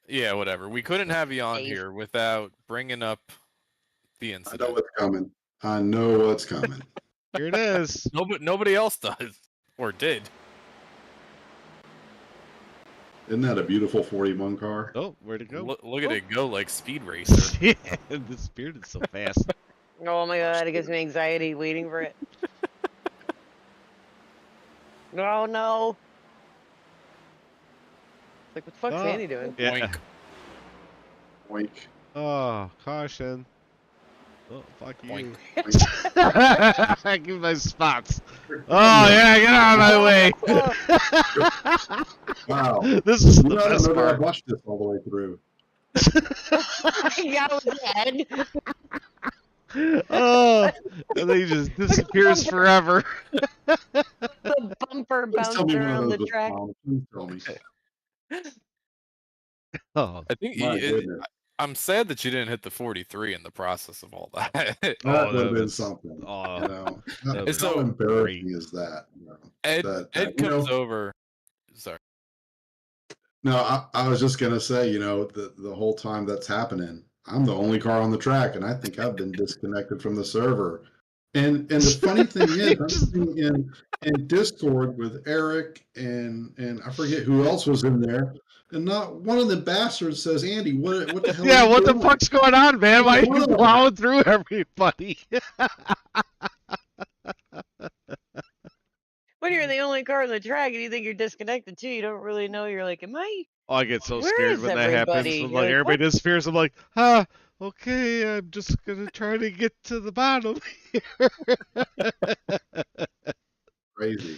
Yeah, whatever. We couldn't have you on Dave. here without bringing up the I know incident. what's coming. I know what's coming. Here it is. Nobody else does or did. Isn't that a beautiful 41 car? Oh, where'd it go? Look at it go like Speed Racer. Yeah, the spirit is so fast. Oh my god, it gives me anxiety waiting for it. Oh no. It's like, what the fuck's Oh, Andy doing? Yeah. Boink. Oink. Oh, caution. Oh, fuck you. Boink. I give my spots. Oh, yeah, get out of my way. Wow. This is You the know, I don't best know that I part. watched this all the way through. Got his head. Oh, and then he just disappears forever. The bumper Please tell bounced me one of around those the was track. found. Please tell me. Oh, I think My goodness. I'm sad that you didn't hit the 43 in the process of all that. That oh, would have been was something. oh, You know, that And was how so embarrassing great. is that? You know, Ed that Ed comes over. Sorry. no, I was just gonna say, you know, the whole time that's happening, I'm the only car on the track, and I think I've been disconnected from the server. And the funny thing is, I'm sitting in Discord with Eric and I forget who else was in there, and not one of the bastards says, Andy, what the hell are Yeah, you what the doing? fuck's going on, man? Why Not are one you of them. plowing through everybody? When you're the only car on the track and you think you're disconnected too, you don't really know. You're like, am I? Oh, I get so Where scared is when that happens. everybody? When You're like like, everybody what? disappears, I'm like, huh, okay, I'm just gonna try to get to the bottom here.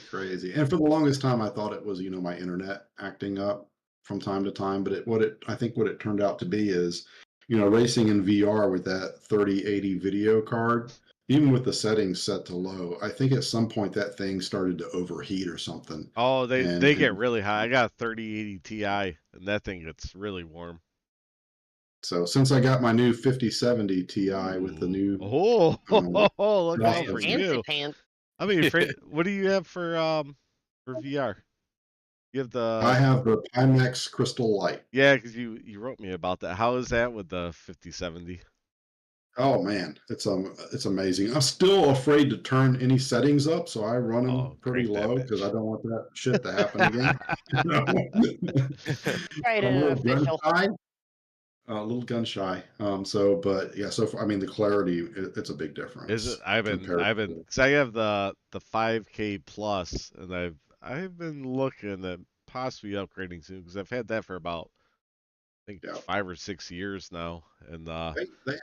Crazy. And for the longest time, I thought it was, you know, my internet acting up from time to time. But I think what it turned out to be is, you know, racing in VR with that 3080 video card, even with the settings set to low, I think at some point that thing started to overheat or something. Oh, And, they get and really high. I got a 3080 Ti, and that thing gets really warm. so since I got my new 5070 Ti with the Ooh. new Oh, look out Man, for processor, fancy you. pants. I mean, what do you have for VR? You have I the have the Pimax Crystal Light. yeah, because you wrote me about that. How is that with the 5070? Oh man, it's amazing. I'm still afraid to turn any settings up, so I run them Oh, pretty crank that low because I bitch. don't want that shit to happen again. You know? Right, I'm a an little gun official. shy. A little gun shy. But yeah, so far, I mean, the clarity, it's a big Is it? difference compared I've been, to, cause I have the 5K plus, and I've been looking at possibly upgrading soon, because I've had that for about I think yeah. 5 or 6 years now, and They have an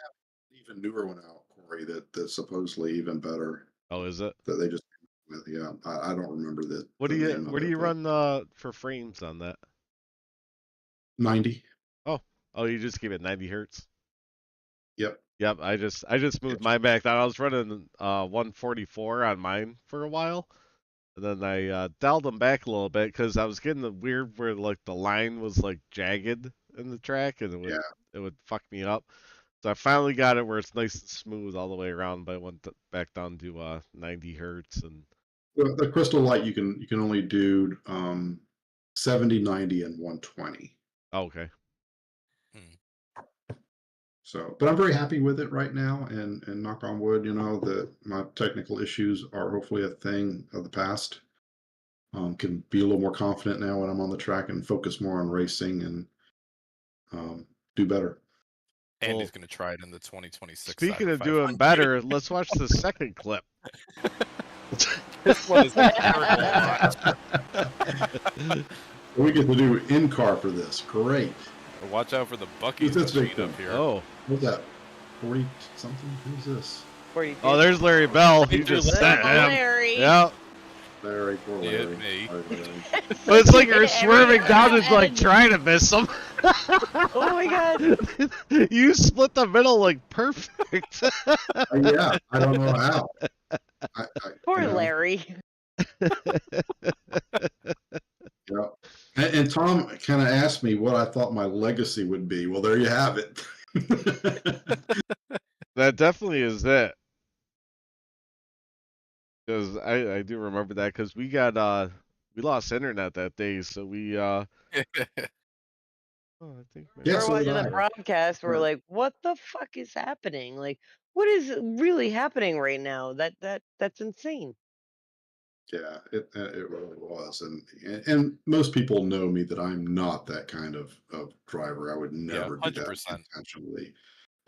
even newer one out, Kory, that's supposedly even better. oh, is it? That they just came with. Yeah, I don't remember What do the you name of what do it, you but run for frames on that? 90. Oh, oh, you just give it 90 hertz. Yep. Yep, I just moved mine back down. I was running 144 on mine for a while, and then I dialed them back a little bit because I was getting the weird where like the line was like jagged in the track, and Yeah. it would fuck me up. So I finally got it where it's nice and smooth all the way around, but I went back down to 90 hertz and The Crystal Light you can only do 70, 90, and 120. oh, okay. So, but I'm very happy with it right now, and knock on wood, you know, that my technical issues are hopefully a thing of the past. Can be a little more confident now when I'm on the track and focus more on racing and do better. Andy's Well, gonna try it in the 2026 speaking Cyber of doing 500. better, let's watch the second clip. This one is terrible. We get to do in car for this. Great. Watch out for the Bucky's Who's this machine victim? up here. Oh, What's that? 40 something? Who's this? 42. oh, there's Larry Bell. He Andrew just Larry. sent him. Larry. Yep. Larry, poor Yeah, Larry. me. Sorry, Larry. But it's like you're Every swerving down and like edge. trying to miss him. Oh my god. You split the middle like perfect. Yeah, I don't know how. Poor you know, Larry. Yeah. And Tom kind of asked me what I thought my legacy would be. Well, there you have it. That definitely is it. Because I do remember that because we lost internet that day, so we oh, I think maybe Yeah, We're so did watching the I. broadcast. We're Right. like, what the fuck is happening? Like, what is really happening right now? That's insane. Yeah, it really was, and most people know me that I'm not that kind of driver. I would Yeah, never do that 100%. intentionally.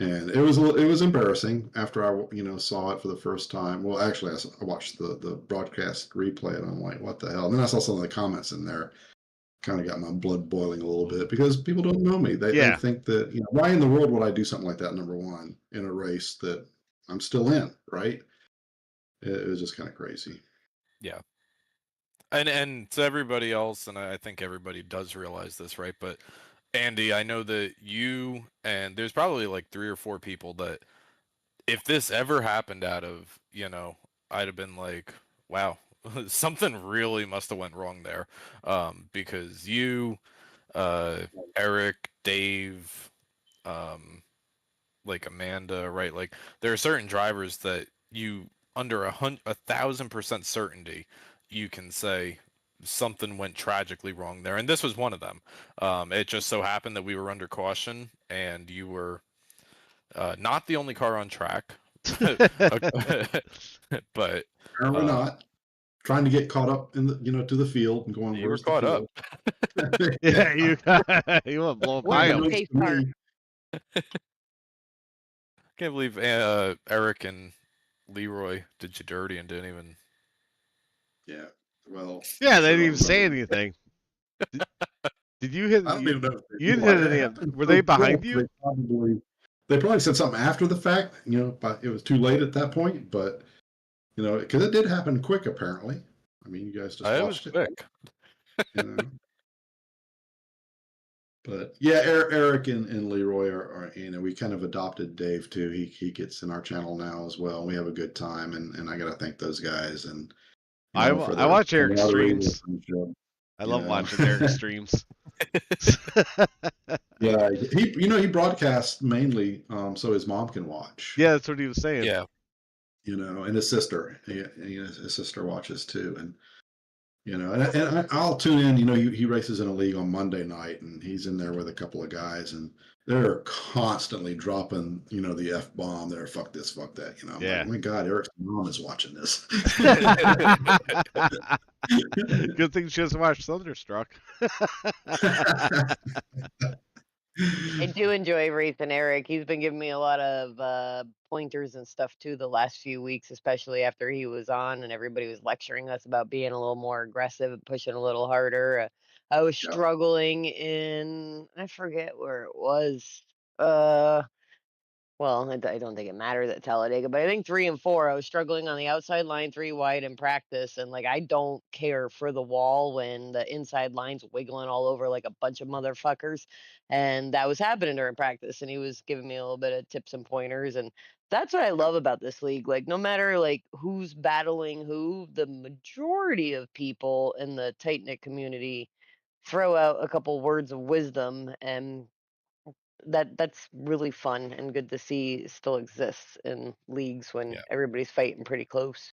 And it was embarrassing after I saw it for the first time. Well, actually, I watched the broadcast replay, and I'm like, what the hell? And then I saw some of the comments in there, kind of got my blood boiling a little bit because people don't know me. They Yeah. think that, you know, why in the world would I do something like that, number one, in a race that I'm still in, right? It was just kind of crazy. Yeah. And to everybody else, and I think everybody does realize this, right? But Andy, I know that you and there's probably like 3 or 4 people that if this ever happened out of, you know, I'd have been like, wow, something really must have went wrong there. Because you, Eric, Dave, um, like Amanda, right? Like there are certain drivers that you under 1,000% certainty you can say something went tragically wrong there, and this was one of them. It just so happened that we were under caution, and you were not the only car on track, but Apparently not. Trying to get caught up in the, you know, to the field and going, you were where's the caught up. field? Yeah, you went blowing Where's by the him. Unbeknownst pace to car? me, Can't believe Eric and Leroy did you dirty and didn't even. yeah. Well, Yeah, I'm they sure didn't I'll even say remember. anything. Did you hit? I don't even know if You they didn't hit realized any it of. happened Were so they behind quick, you? they probably said something after the fact, you know, but it was too late at that point. But you know, because it did happen quick, apparently. I mean, you guys just It was watched it, quick. you know. But yeah, Eric and Leroy are, you know, we kind of adopted Dave too. He gets in our channel now as well. We have a good time, and I got to thank those guys and you know for I their watch Eric's camaraderie, their streams. friendship, I you love know. watching Eric's streams. Yeah, he you know he broadcasts mainly so his mom can watch. Yeah, that's what he was saying. Yeah. You know, and his sister, his sister watches too, and you know, and I'll tune in. You know, he races in a league on Monday night, and he's in there with a couple of guys, and they're constantly dropping, you know, the F bomb. They're fuck this, fuck that. You know, I'm Yeah. like, oh my God, Eric's mom is watching this. Good thing she doesn't watch Thunderstruck. I do enjoy racing Eric. He's been giving me a lot of pointers and stuff too the last few weeks, especially after he was on and everybody was lecturing us about being a little more aggressive and pushing a little harder. I was Yeah. struggling in, I forget where it was. Uh, well, I don't think it matters at Talladega, but I think 3 and 4, I was struggling on the outside line 3 wide in practice. And like, I don't care for the wall when the inside line's wiggling all over like a bunch of motherfuckers. And that was happening during practice. And he was giving me a little bit of tips and pointers. And that's what I love about this league. Like, no matter like who's battling who, the majority of people in the tight knit community throw out a couple words of wisdom, and that's really fun and good to see still exists in leagues when Yeah. everybody's fighting pretty close.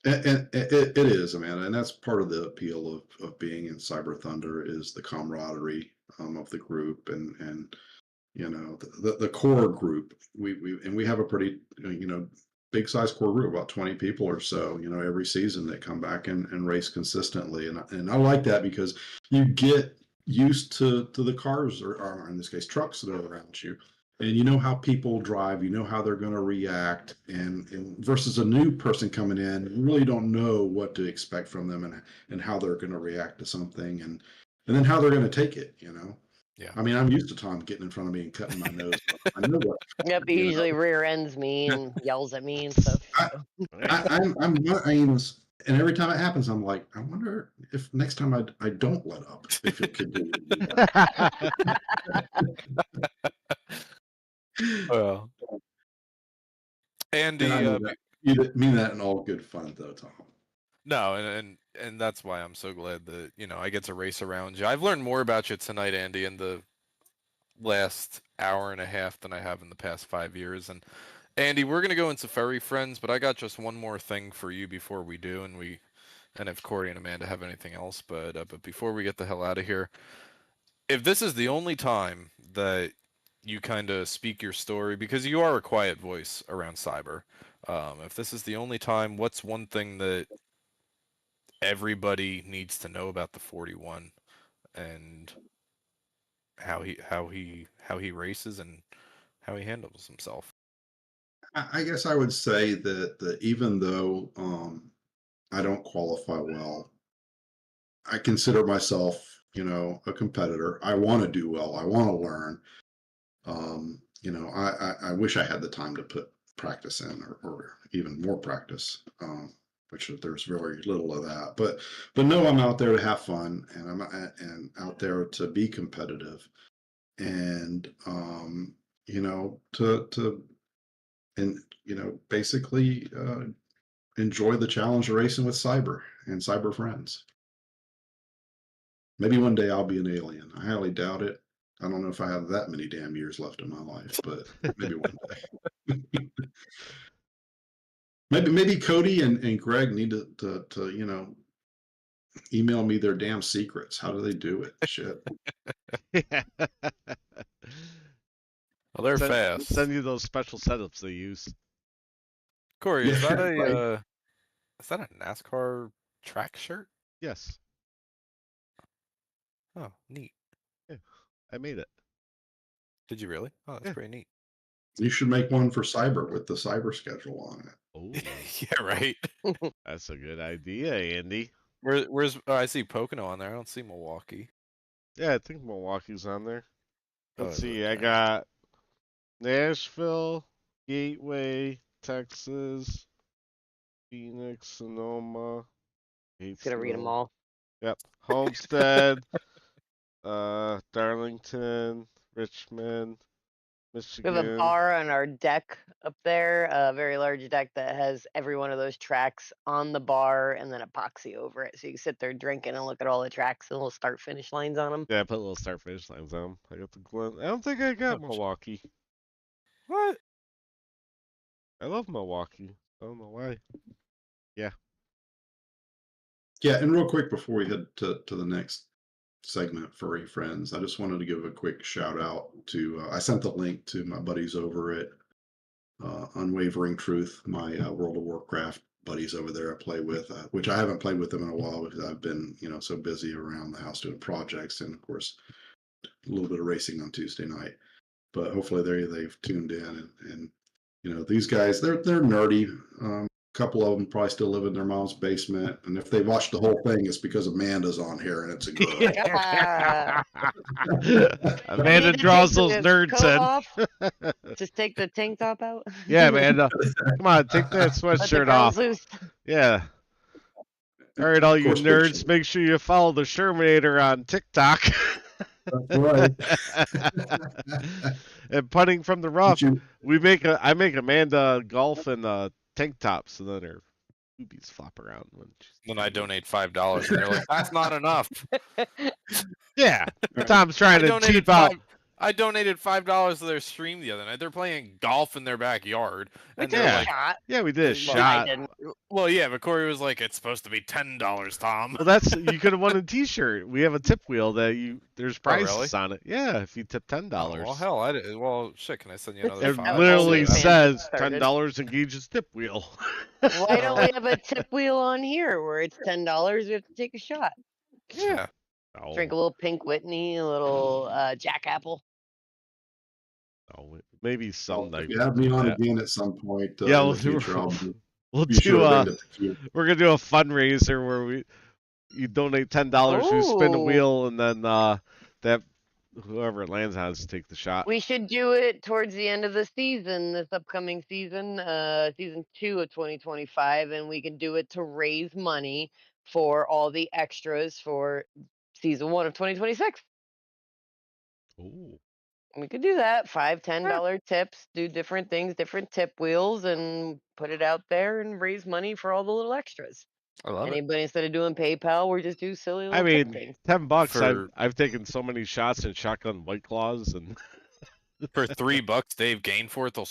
And it is, Amanda, and that's part of the appeal of being in Cyber Thunder is the camaraderie of the group and you know the core group. We have a pretty you know big size core group, about 20 people or so. You know, every season that come back and race consistently, and I like that because you get used to the cars or in this case trucks that are around you, and you know how people drive, you know how they're going to react, and versus a new person coming in, you really don't know what to expect from them and how they're going to react to something and then how they're going to take it, you know. Yeah. I mean, I'm used to Tom getting in front of me and cutting my nose. I know what. Yep, he You know, usually rear ends me and yells at me and stuff. I'm not. I mean, and every time it happens, I'm like, I wonder if next time I don't let up, if he'll continue to do that. Well, Andy, And I know that you mean that in all good fun, though, Tom. no, and that's why I'm so glad that I get to race around you. I've learned more about you tonight, Andy, in the last hour and a half than I have in the past 5 years. And Andy, we're gonna go into Furry Friends, but I got just one more thing for you before we do, and if Kory and Amanda have anything else, but before we get the hell out of here, if this is the only time that you kind of speak your story, because you are a quiet voice around cyber, if this is the only time, what's one thing that everybody needs to know about the 41 and how he races and how he handles himself? I guess I would say that even though I don't qualify well, I consider myself a competitor. I want to do well. I want to learn. I wish I had the time to put practice in, or even more practice, which there's very little of that. But no, I'm out there to have fun, and and out there to be competitive, and to and basically enjoy the challenge of racing with Cyber and Cyber Friends. Maybe one day I'll be an alien. I highly doubt it. I don't know if I have that many damn years left in my life, but maybe one day. maybe Cody and Greg need to email me their damn secrets. How do they do it? Shit. Well, they're fast. Send you those special setups they use. Kory, is Yeah, that right. is that a NASCAR track shirt? Yes. Oh, neat. Yeah, I made it. Did you really? Oh, that's Yeah. pretty neat. You should make one for Cyber with the Cyber schedule on it. Oh, Yeah, right. that's a good idea, Andy. Where's I see Pocono on there. I don't see Milwaukee. Yeah, I think Milwaukee's on there. Let's is see. it? I Okay. got Nashville, Gateway, Texas, Phoenix, Sonoma. Just gonna read them all. Yep. Homestead, Darlington, Richmond, We have a Michigan. bar on our deck up there, a very large deck that has every one of those tracks on the bar and then epoxy over it. So you can sit there drinking and look at all the tracks and little start finish lines on them. Yeah, I put little start finish lines on 'em. I got the Glen. I don't think I got Milwaukee. What? I love Milwaukee. I don't know why. Yeah. Yeah, and real quick before we head to the next segment, Furry Friends, I just wanted to give a quick shout out to, I sent the link to my buddies over at Unwavering Truth, my World of Warcraft buddies over there I play with, which I haven't played with them in a while because I've been, so busy around the house doing projects and, of course, a little bit of racing on Tuesday night. But hopefully they've tuned in and these guys, they're nerdy. A couple of them probably still live in their mom's basement, and if they watch the whole thing, it's because Amanda's on here and it's a girl. Amanda draws those nerds in. Just take the tank top out. Yeah, Amanda. Come on, take that Let the sweatshirt girls off. loose. Yeah. All right, all Of you course, nerds, make sure you follow the Shermanator on TikTok. That's right. And putting from the rough, You- I make Amanda golf in tank tops, so then her boobies flop around when she's Then I donate $5, and they're like, "That's not enough." Yeah, Tom's trying to cheap out. I donated $5 to their stream the other night. They're playing golf in their backyard, We and took they're a like, shot. Yeah, we did a Well, I shot. didn't. "Well, yeah," but Kory was like, "It's supposed to be $10, Tom." Well, that's you could have won a T-shirt. We have a tip wheel that there's prizes really? on it. Yeah, if you tip $10. Oh, well, hell, I did. Well, shit. Can I send you another It $5? literally Fan says started. $10 engages tip wheel. Why don't we have a tip wheel on here where it's $10? We have to take a shot. Yeah. No, Drink a little Pink Whitney, a little Jack Apple. no, maybe someday. If you have me on again at some point, Yeah, in we'll the do. future, I'll be We'll sure do. to bring the tequila. We're gonna do a fundraiser where you donate $10, you spin the Ooh. wheel, and then that whoever it lands on has to take the shot. We should do it towards the end of the season, this upcoming season, season 2 of 2025, and we can do it to raise money for all the extras for season 1 of 2026. Ooh. We could do that. $5, $10 tips, do different things, different tip wheels, and put it out there and raise money for all the little extras. I love it. Anybody, instead of doing PayPal, we just do silly little I tip mean, things. $10. For- I've taken so many shots in shotgun White Claws and. For $3, Dave Gainforth will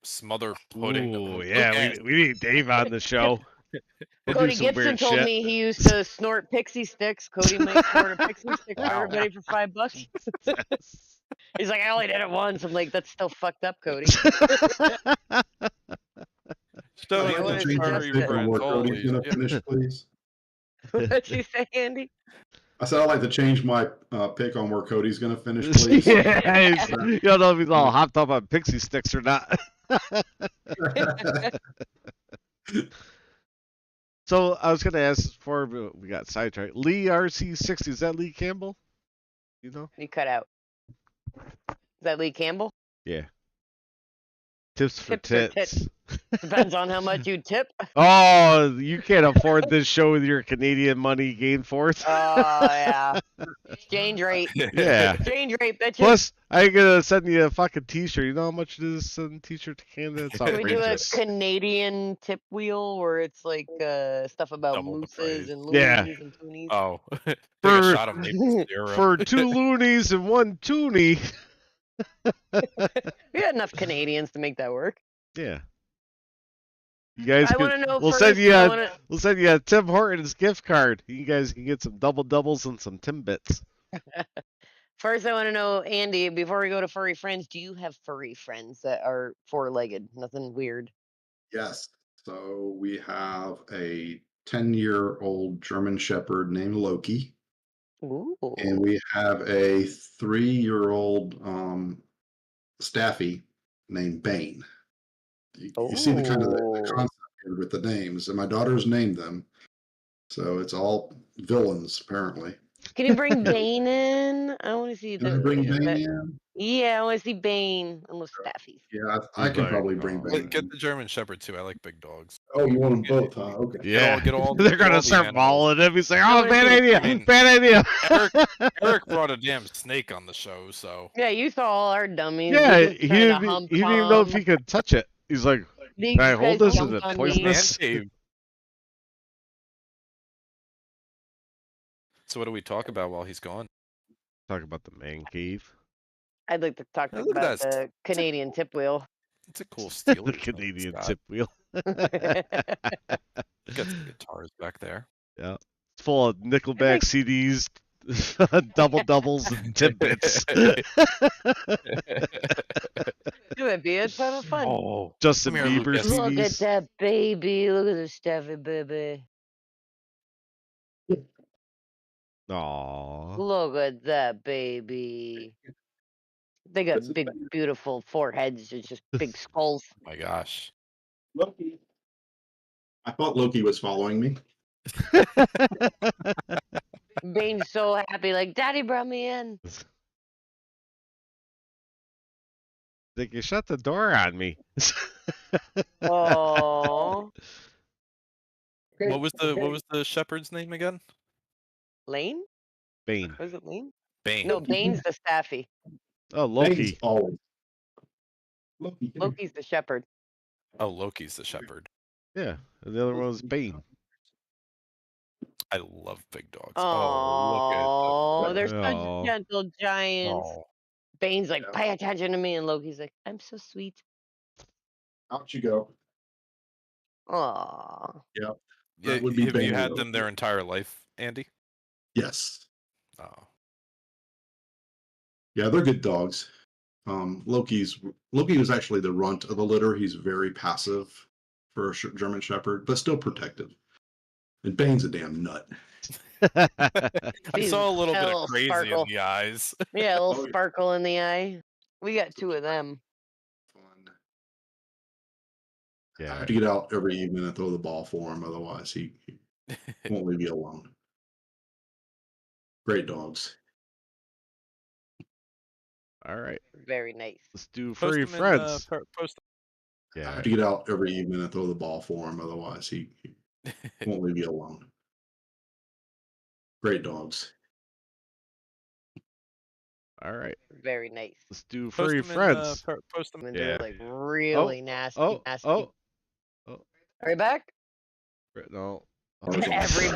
smother pudding. Ooh, yeah, we need Dave on the show. He'll do Cody some Gibson weird told shit. me he used to snort pixie sticks. Cody might snort a pixie stick for Wow. everybody for $5. He's like, I only did it once. I'm like, that's still fucked up, Cody. So Yeah, I'd what like is to change my Furry pick on Friends, where Cody's holy going to shit. finish, please. What'd you say, Andy? I said I'd like to change my pick on where Cody's going to finish, please. Yeah, you don't know if he's all hopped up on pixie sticks or not. So I was gonna ask before but we got sidetracked. Lee RC60, is that Lee Campbell? You know? You cut out. Is that Lee Campbell? Yeah. Tips for Tips or tits. tits? Depends on how much you tip. Oh, you can't afford this show with your Canadian money gained forth. Oh, yeah. Exchange rate. Yeah. Exchange rate, bitches. Plus, I ain't gonna send you a fucking t-shirt. You know how much it is to send a t-shirt to Canada? It's Can we do a outrageous. Canadian tip wheel where it's like stuff about Double the mooses price. and Yeah. loonies and toonies? Oh, take For- a shot of maple syrup. For 2 loonies and 1 toonie. We had enough Canadians to make that work. Yeah. You guys I can, want to know we'll first. send you I a, wanna... we'll send you a Tim Hortons gift card. You guys can get some double doubles and some Timbits. First, I want to know, Andy, before we go to furry friends, do you have furry friends that are 4-legged? Nothing weird. Yes. So we have a 10-year-old German Shepherd named Loki, Ooh. and we have a 3-year-old Staffy named Bane. You see the kind of the concept here with the names, and my daughter's named them, so it's all villains apparently. Can you bring Bane in? I want to see Can I the. bring Bane that- in? Yeah, I want to see Bane and those staffies. Yeah, I He's can like, probably bring oh, Bane. Get the German Shepherd too. I like big dogs. Oh, you want them both, huh? Okay. Yeah. Get all They're get gonna all the start animals. mauling him. He's like, I oh, wanna bad see- idea. I mean, Bad idea. Eric brought a damn snake on the show, so Yeah, you saw all our dummies. Yeah, We he just trying to didn't, hump he didn't even know if them. he could touch it. He's like, These can I hold guys this? Is jumped it on me. poisonous? man cave. So what do we talk about while he's gone? Talk about the man cave. I'd like to talk Hey, look at about that. the Canadian tip wheel. It's a cool steel. The Canadian tip wheel. Got some guitars back there. Yeah. It's full of Nickelback CDs, double doubles, and tidbits. It would be a ton of fun. Oh, Justin Come here, Bieber Lucas. Look at CDs. that baby. Look at the Steffi baby. Aww. Look at that baby. They got This is big, better. beautiful foreheads. It's just big skulls. Oh my gosh. Loki. I thought Loki was following me. Being so happy, like, Daddy brought me in. Like, you shut the door on me. Oh, What was the shepherd's name again? Lane? Bane. Was it Lane? Bane. No, Bane's the Staffy. Oh, Bane's Loki. always. Loki. come here. Loki's the shepherd. Oh, Loki's the shepherd. Yeah. And the other one was Bane. I love big dogs. Oh, look they're at such Oh. gentle that. giants. Oh, Bane's like, Yeah. pay attention to me, and Loki's like, I'm so sweet. Out you go. Aw. yeah, That would be have you Bane, had though. them their entire life, Andy? Yes. Oh, Yeah, they're good dogs. Loki was actually the runt of the litter. He's very passive for a German Shepherd, but still protective. And Bane's a damn nut. I He's saw a little bit hell of crazy sparkle. in the eyes. Yeah, a little Oh, yeah. sparkle in the eye. We got 2 of them. Fun. I Yeah. have to get out every evening and throw the ball for him, otherwise he won't leave you alone. Great dogs. All right. Very nice. Let's do Post Furry them in, Friends. post I Yeah. have to get out every evening and throw the ball for him, otherwise he won't leave you alone. Great dogs. All right. Very nice. Let's do post Furry them in, Friends. post them. And Yeah. they're like really nasty, Oh, nasty. oh, Are you back? no. Oh, Everybody